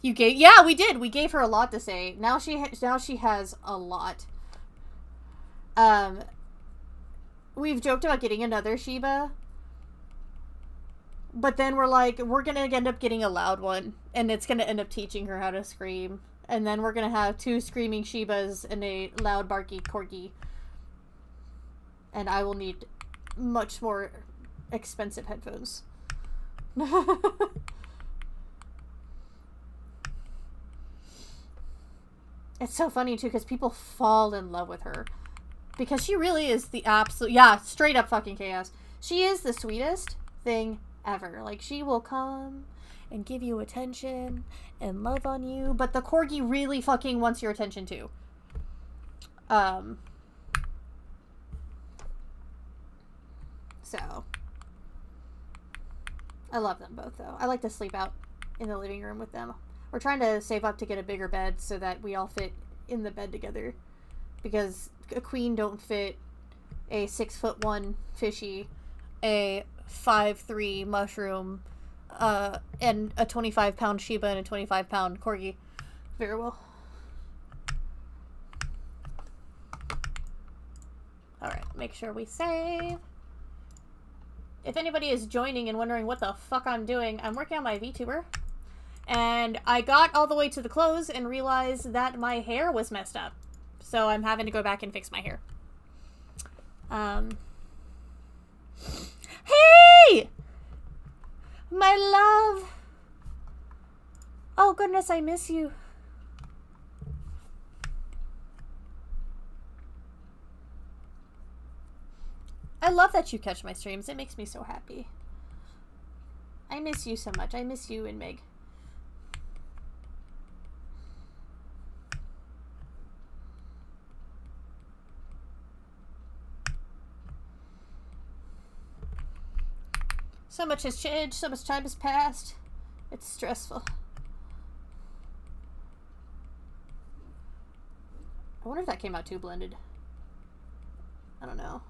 Yeah, we did. We gave her a lot to say. Now she has a lot. We've joked about getting another Shiba. But then we're like, we're going to end up getting a loud one. And it's going to end up teaching her how to scream. And then we're going to have 2 screaming Shibas and a loud barky corgi. And I will need much more expensive headphones. It's so funny, too, because people fall in love with her. Because she really is the absolute... Yeah, straight up fucking chaos. She is the sweetest thing ever. Like, she will come and give you attention and love on you. But the corgi really fucking wants your attention, too. So. I love them both, though. I like to sleep out in the living room with them. We're trying to save up to get a bigger bed so that we all fit in the bed together. Because a queen don't fit a 6'1" fishy, a 5'3" mushroom, and a 25-pound Shiba and a 25-pound corgi very well. Alright, make sure we save. If anybody is joining and wondering what the fuck I'm doing, I'm working on my VTuber. And I got all the way to the close and realized that my hair was messed up. So I'm having to go back and fix my hair. Hey! My love! Oh goodness, I miss you. I love that you catch my streams. It makes me so happy. I miss you so much. I miss you and Meg. So much has changed, so much time has passed. It's stressful. I wonder if that came out too blended. I don't know.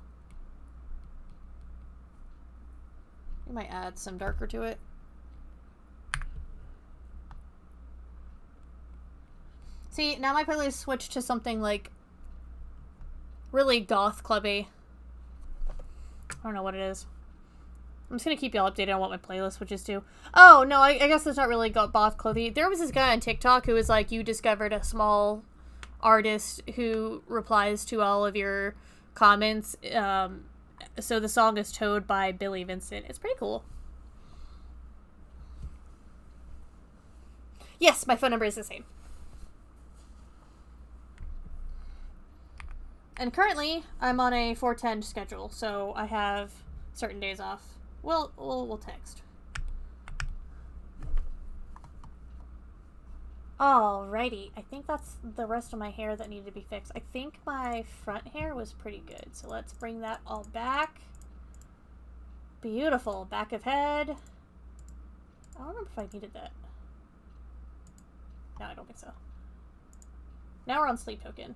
We might add some darker to it. See, now my playlist switched to something like really goth clubby. I don't know what it is. I'm just gonna keep y'all updated on what my playlist switches to. Oh, no, I guess it's not really goth clubby. There was this guy on TikTok who was like, you discovered a small artist who replies to all of your comments. So the song is Toad by Billy Vincent. It's pretty cool. Yes, my phone number is the same. And currently, I'm on a 410 schedule, so I have certain days off. We'll text. Alrighty, I think that's the rest of my hair that needed to be fixed. I think my front hair was pretty good, so let's bring that all back. Beautiful, back of head. I don't remember if I needed that. No, I don't think so. Now we're on Sleep Token.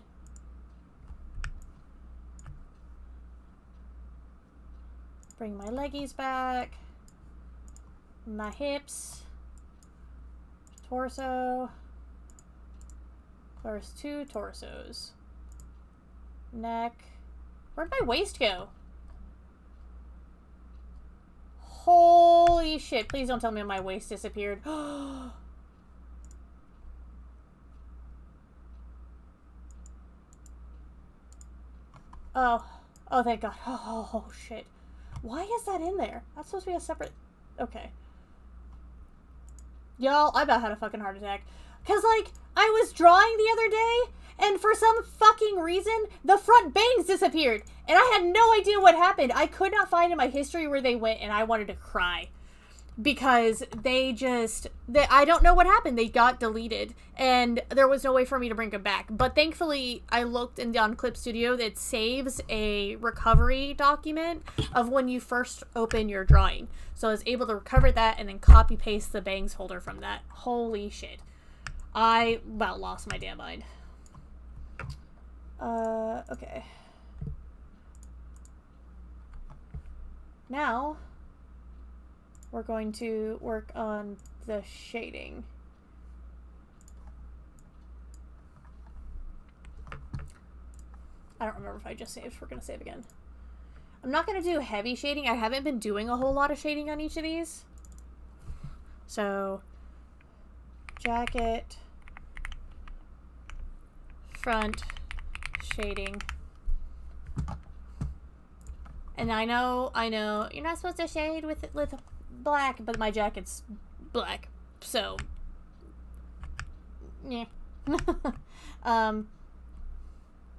Bring my leggies back. My hips. Torso. There's 2 torsos. Neck. Where'd my waist go? Holy shit. Please don't tell me my waist disappeared. Oh, thank God. Oh, shit. Why is that in there? That's supposed to be a separate... Okay. Y'all, I about had a fucking heart attack. Because, like, I was drawing the other day, and for some fucking reason, the front bangs disappeared. And I had no idea what happened. I could not find in my history where they went, and I wanted to cry. Because I don't know what happened. They got deleted, and there was no way for me to bring them back. But thankfully, I looked on Clip Studio that saves a recovery document of when you first open your drawing. So I was able to recover that and then copy paste the bangs folder from that. Holy shit. I about lost my damn mind. Okay. Now we're going to work on the shading. I don't remember if I just saved. We're going to save again. I'm not going to do heavy shading. I haven't been doing a whole lot of shading on each of these. So, jacket, front, shading. And I know, you're not supposed to shade with black, but my jacket's black, so, yeah.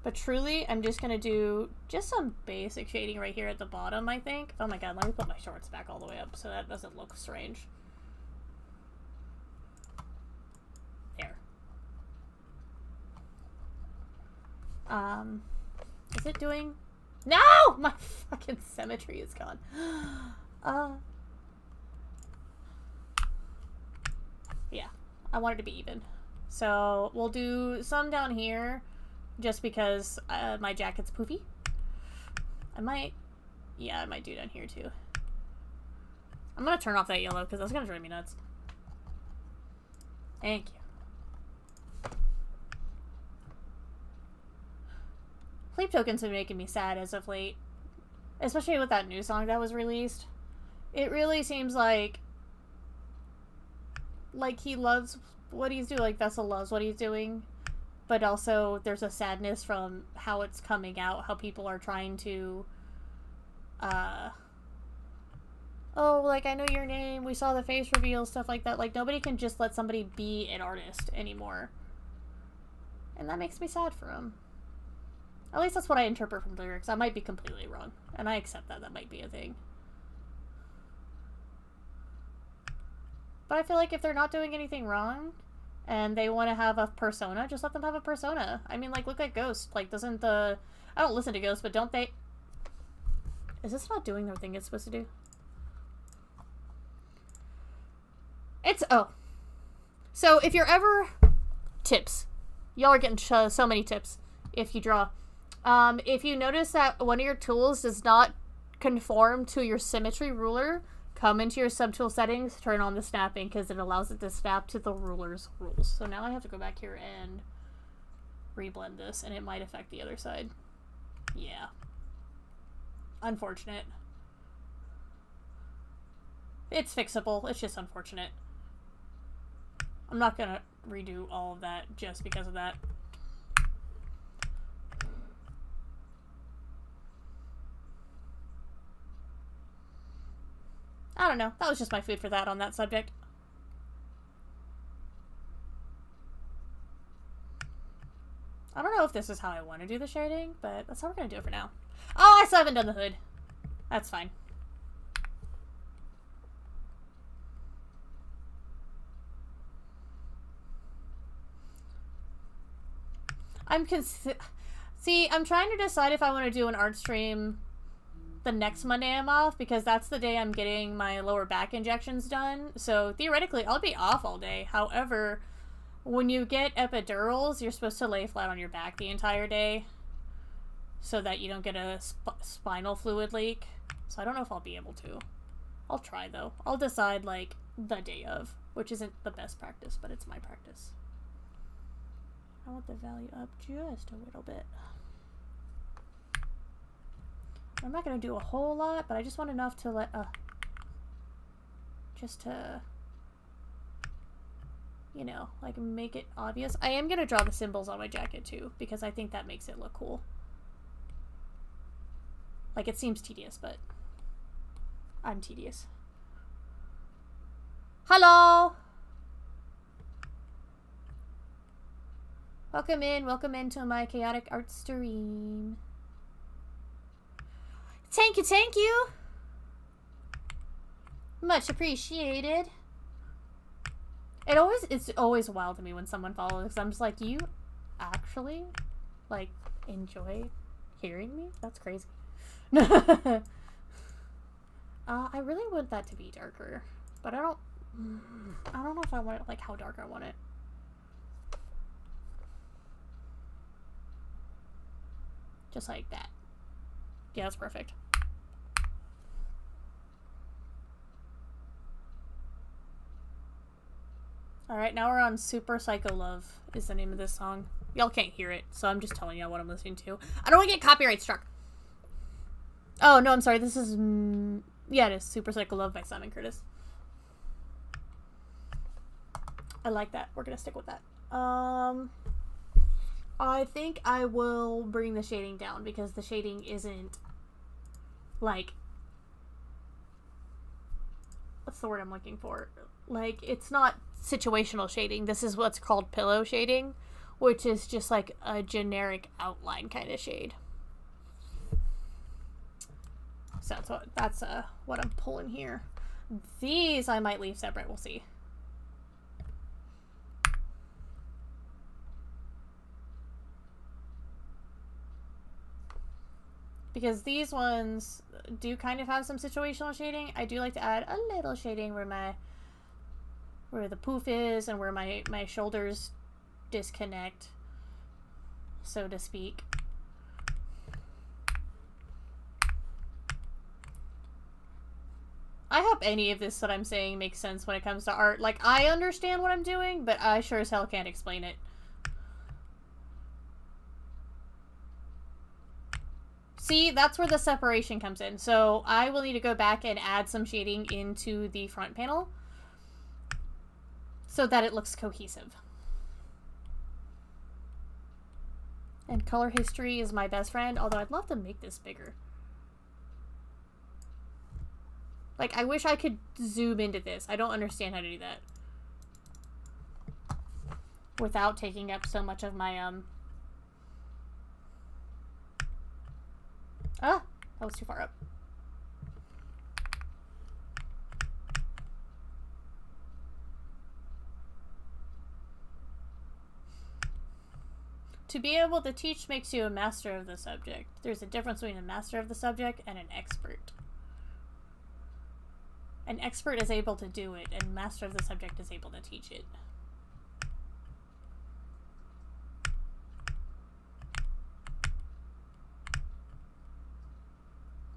But truly, I'm just gonna do just some basic shading right here at the bottom, I think. Oh my god, let me put my shorts back all the way up so that doesn't look strange. There. Is it doing... No! My fucking symmetry is gone. Yeah, I want it to be even. So we'll do some down here just because my jacket's poofy. I might do down here too. I'm gonna turn off that yellow because that's gonna drive me nuts. Thank you. Sleep Token's been making me sad as of late. Especially with that new song that was released. It really seems like he loves what he's doing. Like Vessel loves what he's doing. But also there's a sadness from how it's coming out. How people are trying to oh, like, I know your name. We saw the face reveal. Stuff like that. Like, nobody can just let somebody be an artist anymore. And that makes me sad for him. At least that's what I interpret from the lyrics. I might be completely wrong. And I accept that. That might be a thing. But I feel like if they're not doing anything wrong and they want to have a persona, just let them have a persona. I mean, like, look at Ghost. Like, doesn't the... I don't listen to Ghost, but don't they... Is this not doing the thing it's supposed to do? It's... Oh. So, if you're ever... Tips. Y'all are getting so many tips if you draw. If you notice that one of your tools does not conform to your symmetry ruler, come into your subtool settings, turn on the snapping, because it allows it to snap to the ruler's rules. So now I have to go back here and reblend this, and it might affect the other side. Yeah. Unfortunate. It's fixable. It's just unfortunate. I'm not gonna redo all of that just because of that. I don't know. That was just my food for that on that subject. I don't know if this is how I want to do the shading, but that's how we're going to do it for now. Oh, I still haven't done the hood. That's fine. See, I'm trying to decide if I want to do an art stream the next Monday I'm off, because that's the day I'm getting my lower back injections done. So theoretically, I'll be off all day. However, when you get epidurals, you're supposed to lay flat on your back the entire day so that you don't get a spinal fluid leak. So I don't know if I'll be able to. I'll try, though. I'll decide, like, the day of, which isn't the best practice, but it's my practice. I want the value up just a little bit. I'm not going to do a whole lot, but I just want enough to let, just to, you know, like, make it obvious. I am going to draw the symbols on my jacket, too, because I think that makes it look cool. Like, it seems tedious, but I'm tedious. Hello! Welcome into my chaotic art stream. Thank you. Much appreciated. It's always wild to me when someone follows. I'm just like, you actually, like, enjoy hearing me? That's crazy. I really want that to be darker, but I don't know if I want it, like, how dark I want it. Just like that. Yeah, that's perfect. Alright, now we're on Super Psycho Love is the name of this song. Y'all can't hear it, so I'm just telling you what I'm listening to. I don't want to get copyright struck. Oh, no, I'm sorry. This is... yeah, it is Super Psycho Love by Simon Curtis. I like that. We're going to stick with that. I think I will bring the shading down because the shading isn't, like... what's the word I'm looking for? Like, it's not situational shading. This is what's called pillow shading, which is just like a generic outline kind of shade. So that's what I'm pulling here. These I might leave separate. We'll see. Because these ones do kind of have some situational shading. I do like to add a little shading where the poof is and where my shoulders disconnect, so to speak. I hope any of this that I'm saying makes sense when it comes to art. Like, I understand what I'm doing, but I sure as hell can't explain it. See, that's where the separation comes in. So I will need to go back and add some shading into the front panel so that it looks cohesive. And color history is my best friend, although I'd love to make this bigger. Like, I wish I could zoom into this. I don't understand how to do that without taking up so much of my, ah, that was too far up. To be able to teach makes you a master of the subject. There's a difference between a master of the subject and an expert. An expert is able to do it, and master of the subject is able to teach it.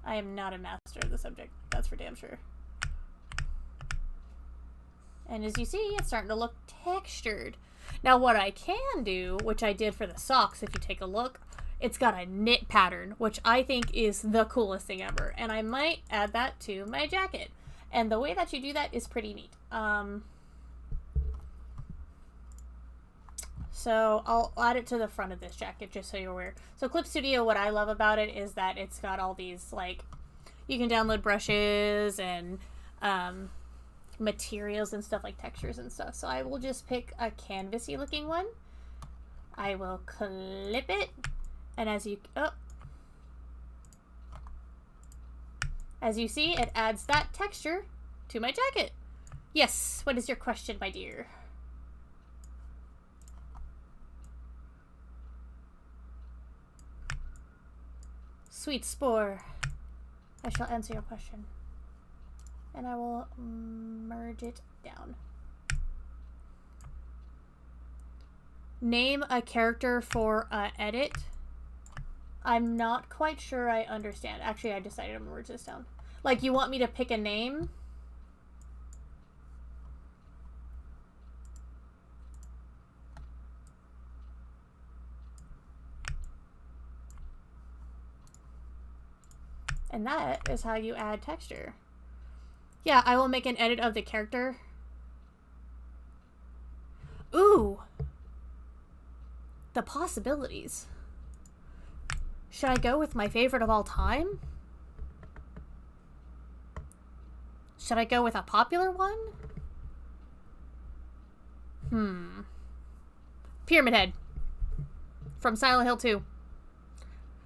I am not a master of the subject, that's for damn sure. And as you see, it's starting to look textured. Now what I can do, which I did for the socks, if you take a look, it's got a knit pattern, which I think is the coolest thing ever. And I might add that to my jacket. And the way that you do that is pretty neat. So I'll add it to the front of this jacket just so you're aware. So Clip Studio, what I love about it is that it's got all these, like, you can download brushes and materials and stuff, like textures and stuff. So I will just pick a canvasy looking one. I will clip it, and as you see, it adds that texture to my jacket. Yes, what is your question, my dear? Sweet Spore, I shall answer your question. And I will merge it down. Name a character for edit. I'm not quite sure I understand. Actually, I decided I'm gonna merge this down. Like, you want me to pick a name? And that is how you add texture. Yeah, I will make an edit of the character. Ooh! The possibilities. Should I go with my favorite of all time? Should I go with a popular one? Pyramid Head. from Silent Hill 2.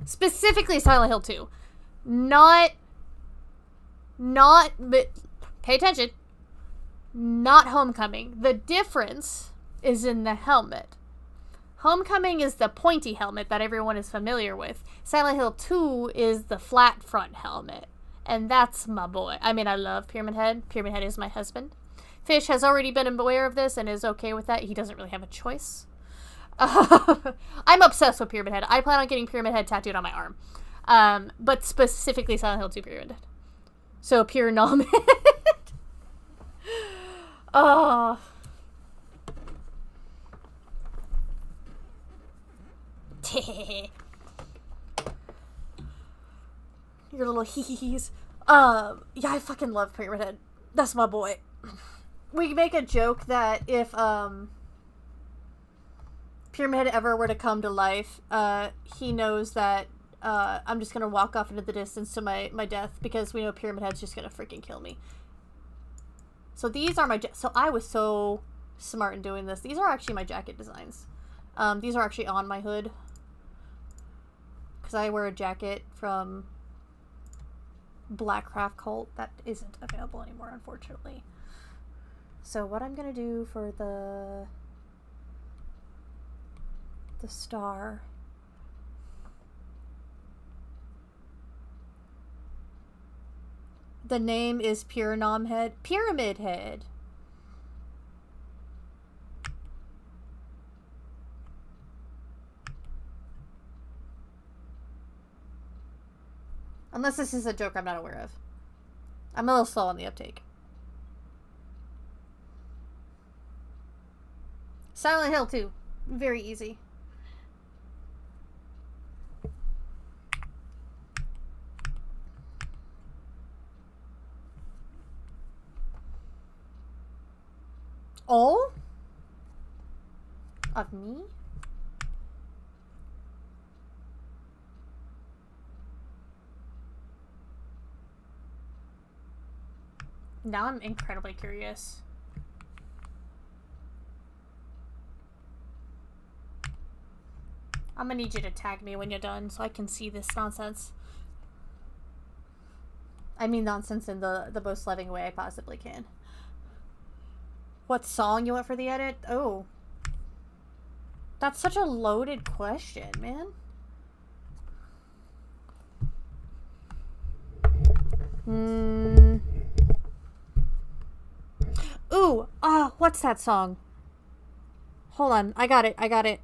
Specifically Silent Hill 2. Not, but pay attention. Not Homecoming. The difference is in the helmet. Homecoming is the pointy helmet that everyone is familiar with. Silent Hill 2 is the flat front helmet. And that's my boy. I mean, I love Pyramid Head. Pyramid Head is my husband. Fish has already been aware of this and is okay with that. He doesn't really have a choice. I'm obsessed with Pyramid Head. I plan on getting Pyramid Head tattooed on my arm. But specifically Silent Hill 2 Pyramid Head. So Pure Nom Head. Oh. Your little hee-hee-hees. Yeah, I fucking love Pyramid Head. That's my boy. We make a joke that if, Pyramid Head ever were to come to life, he knows that, I'm just gonna walk off into the distance to my death, because we know Pyramid Head's just gonna freaking kill me. So these are my, so I was so smart in doing this. These are actually my jacket designs. These are actually on my hood. Because I wear a jacket from Blackcraft Cult that isn't available anymore, unfortunately. So what I'm gonna do for the star, the name is Pure Nom Head, Pyramid Head. Unless this is a joke I'm not aware of. I'm a little slow on the uptake. Silent Hill 2. Very easy. All? Of me? Now I'm incredibly curious. I'm gonna need you to tag me when you're done so I can see this nonsense. I mean nonsense in the most loving way I possibly can. What song you want for the edit? Oh. That's such a loaded question, man. Ooh, what's that song? Hold on, I got it.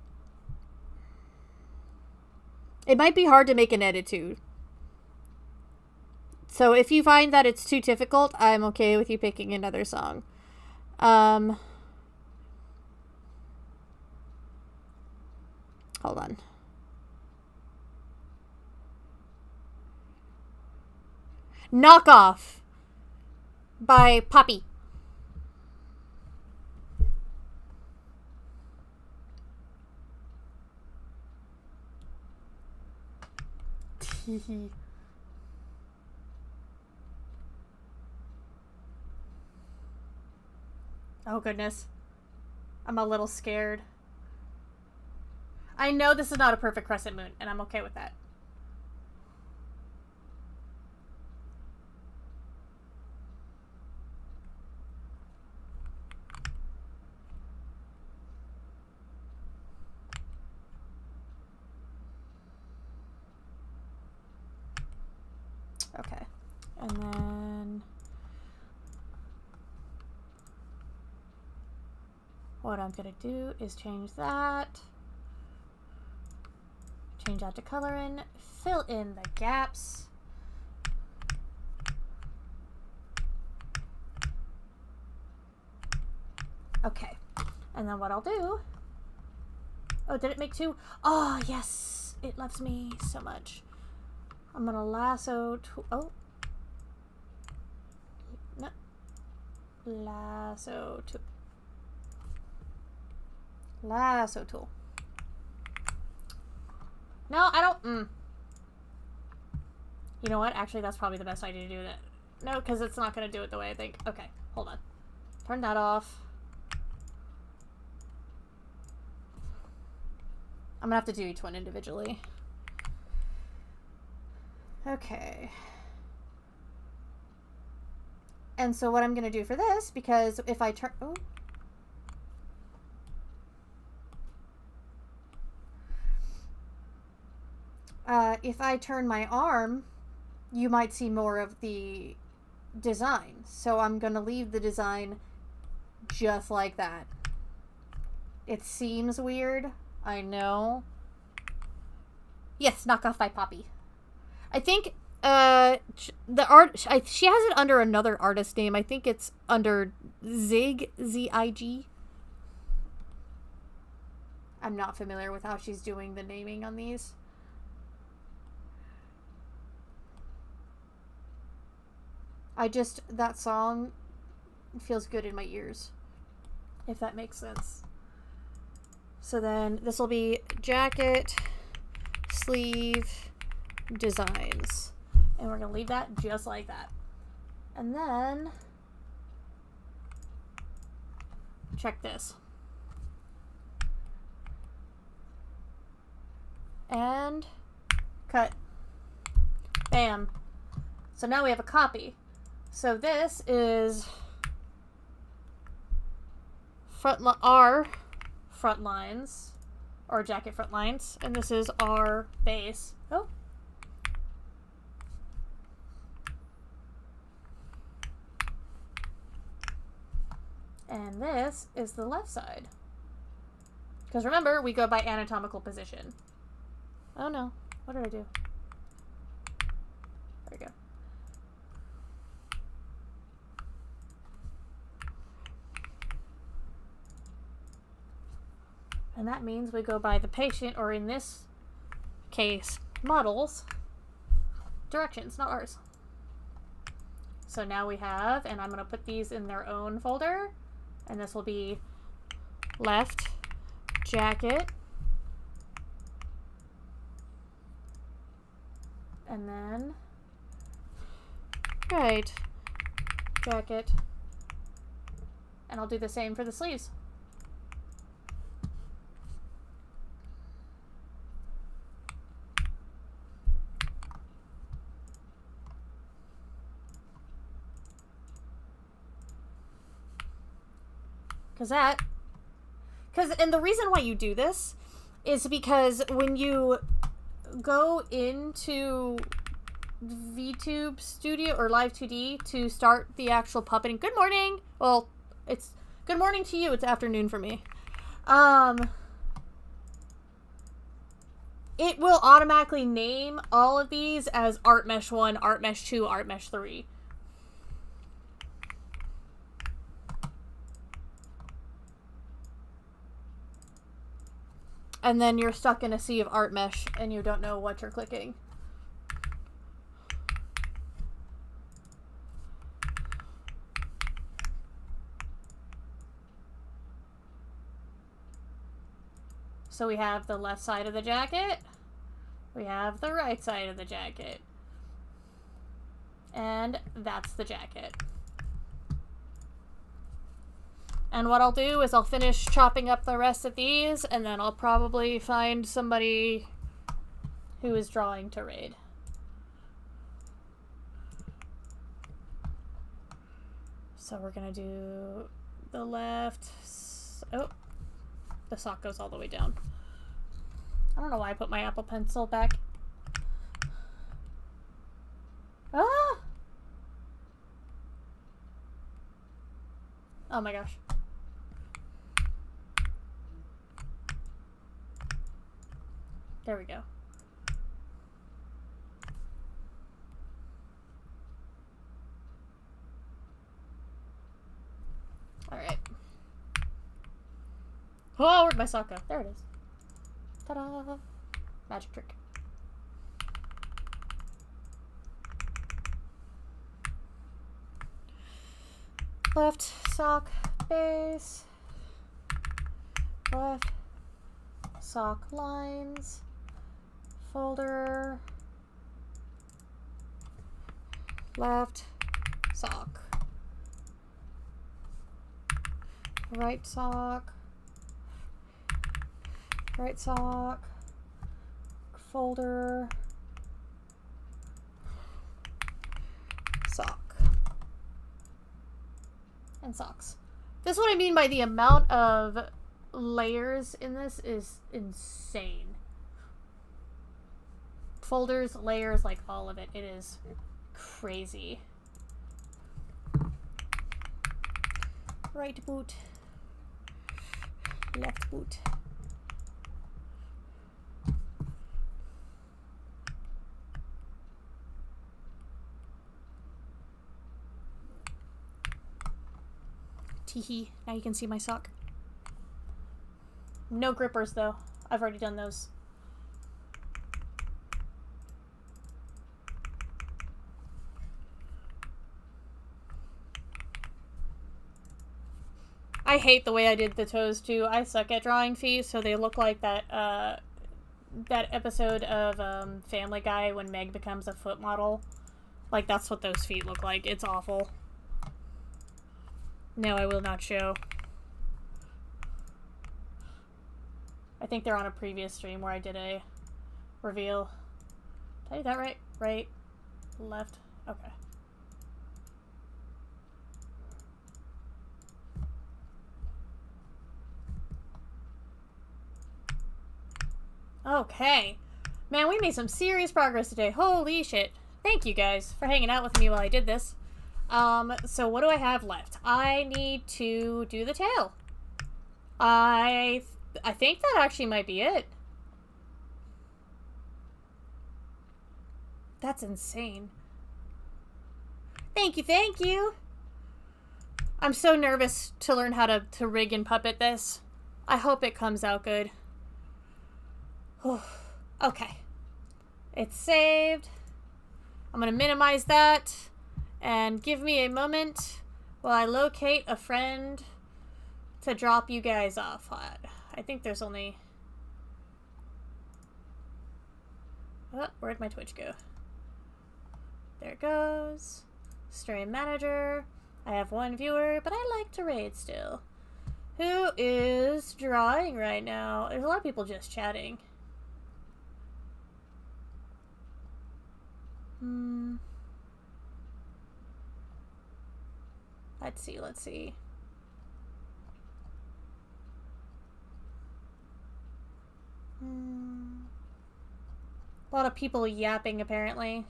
It might be hard to make an edit to. So if you find that it's too difficult, I'm okay with you picking another song. Hold on. Knock Off by Poppy. Oh goodness. I'm a little scared. I know this is not a perfect crescent moon, and I'm okay with that. Okay. And then what I'm gonna do is change that. Change that to coloring. Fill in the gaps. Okay. And then what I'll do... Oh, did it make two? Oh, yes! It loves me so much. I'm gonna lasso to... Oh. No. Lasso to... Lasso tool. No, I don't... You know what? Actually, that's probably the best idea to do that. No, because it's not going to do it the way I think. Okay, hold on. Turn that off. I'm gonna have to do each one individually. Okay. And so what I'm gonna do for this, because if I turn... Oh. If I turn my arm, you might see more of the design. So I'm going to leave the design just like that. It seems weird. I know. Yes, Knockoff by Poppy. I think the art... she has it under another artist name. I think it's under Zig, Z-I-G. I'm not familiar with how she's doing the naming on these. That song feels good in my ears, if that makes sense. So then this will be jacket, sleeve, designs. And we're going to leave that just like that. And then, check this. And cut. Bam. So now we have a copy. So this is our front lines, or jacket front lines, and this is our base. Oh. And this is the left side. Because remember, we go by anatomical position. Oh no, what did I do? There we go. And that means we go by the patient, or in this case, model's directions, not ours. So now we have, and I'm going to put these in their own folder, and this will be left jacket, and then right jacket, and I'll do the same for the sleeves. And the reason why you do this is because when you go into VTube Studio or Live 2D to start the actual puppeting. Good morning. Well, it's good morning to you. It's afternoon for me. It will automatically name all of these as Art Mesh 1, Art Mesh 2, Art Mesh 3. And then you're stuck in a sea of art mesh and you don't know what you're clicking. So we have the left side of the jacket. We have the right side of the jacket. And that's the jacket. And what I'll do is I'll finish chopping up the rest of these, and then I'll probably find somebody who is drawing to raid. So we're gonna do the left. Oh, the sock goes all the way down. I don't know why I put my Apple Pencil back. Ah! Oh my gosh. There we go. Alright. Oh, where'd my sock go? There it is. Ta-da! Magic trick. Left sock base. Left sock lines. Folder. Left sock. Right sock. Right sock. Folder. Sock. And socks. This is what I mean by the amount of layers in this is insane. Folders, layers, like all of it. It is crazy. Right boot. Left boot. Teehee. Now you can see my sock. No grippers though. I've already done those. I hate the way I did the toes too. I suck at drawing feet, so they look like that that episode of Family Guy when Meg becomes a foot model. Like, that's what those feet look like. It's awful. No, I will not show. I think they're on a previous stream where I did a reveal. Did I do that right? Right? Left? Okay. Okay. Man, we made some serious progress today. Holy shit. Thank you guys for hanging out with me while I did this. So what do I have left? I need to do the tail. I think that actually might be it. That's insane. Thank you, thank you. I'm so nervous to learn how to rig and puppet this. I hope it comes out good. Okay. It's saved. I'm gonna minimize that. And give me a moment while I locate a friend to drop you guys off at. I think there's only... Oh, where'd my Twitch go? There it goes. Stream manager. I have one viewer, but I like to raid still. Who is drawing right now? There's a lot of people just chatting. Let's see, let's see. A lot of people yapping, apparently.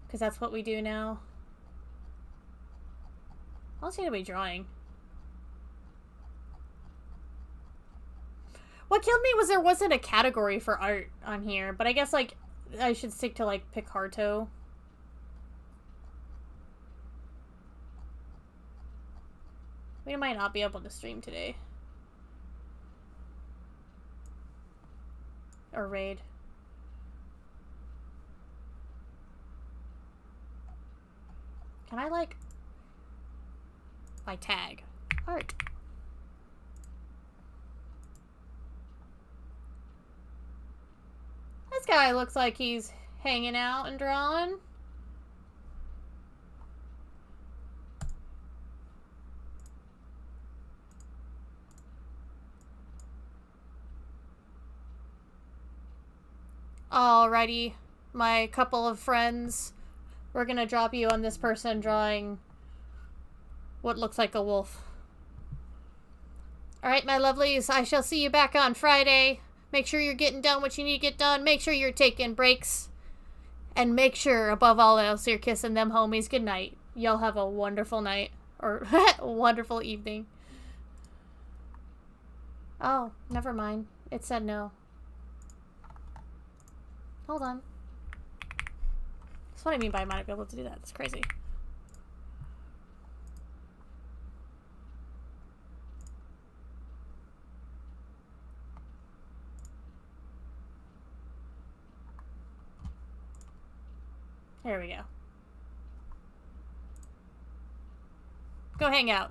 Because that's what we do now. I don't see anybody drawing. What killed me was there wasn't a category for art on here. But I guess, like, I should stick to, like, Picarto. We might not be able to stream today. Or raid. Can I, like... my tag? Art. This guy looks like he's hanging out and drawing. Alrighty, my couple of friends. We're gonna drop you on this person drawing what looks like a wolf. Alright, my lovelies, I shall see you back on Friday. Make sure you're getting done what you need to get done. Make sure you're taking breaks. And make sure, above all else, you're kissing them homies goodnight. Y'all have a wonderful night. Or, wonderful evening. Oh, never mind. It said no. Hold on. That's what I mean by I might be able to do that. That's crazy. There we go. Go hang out.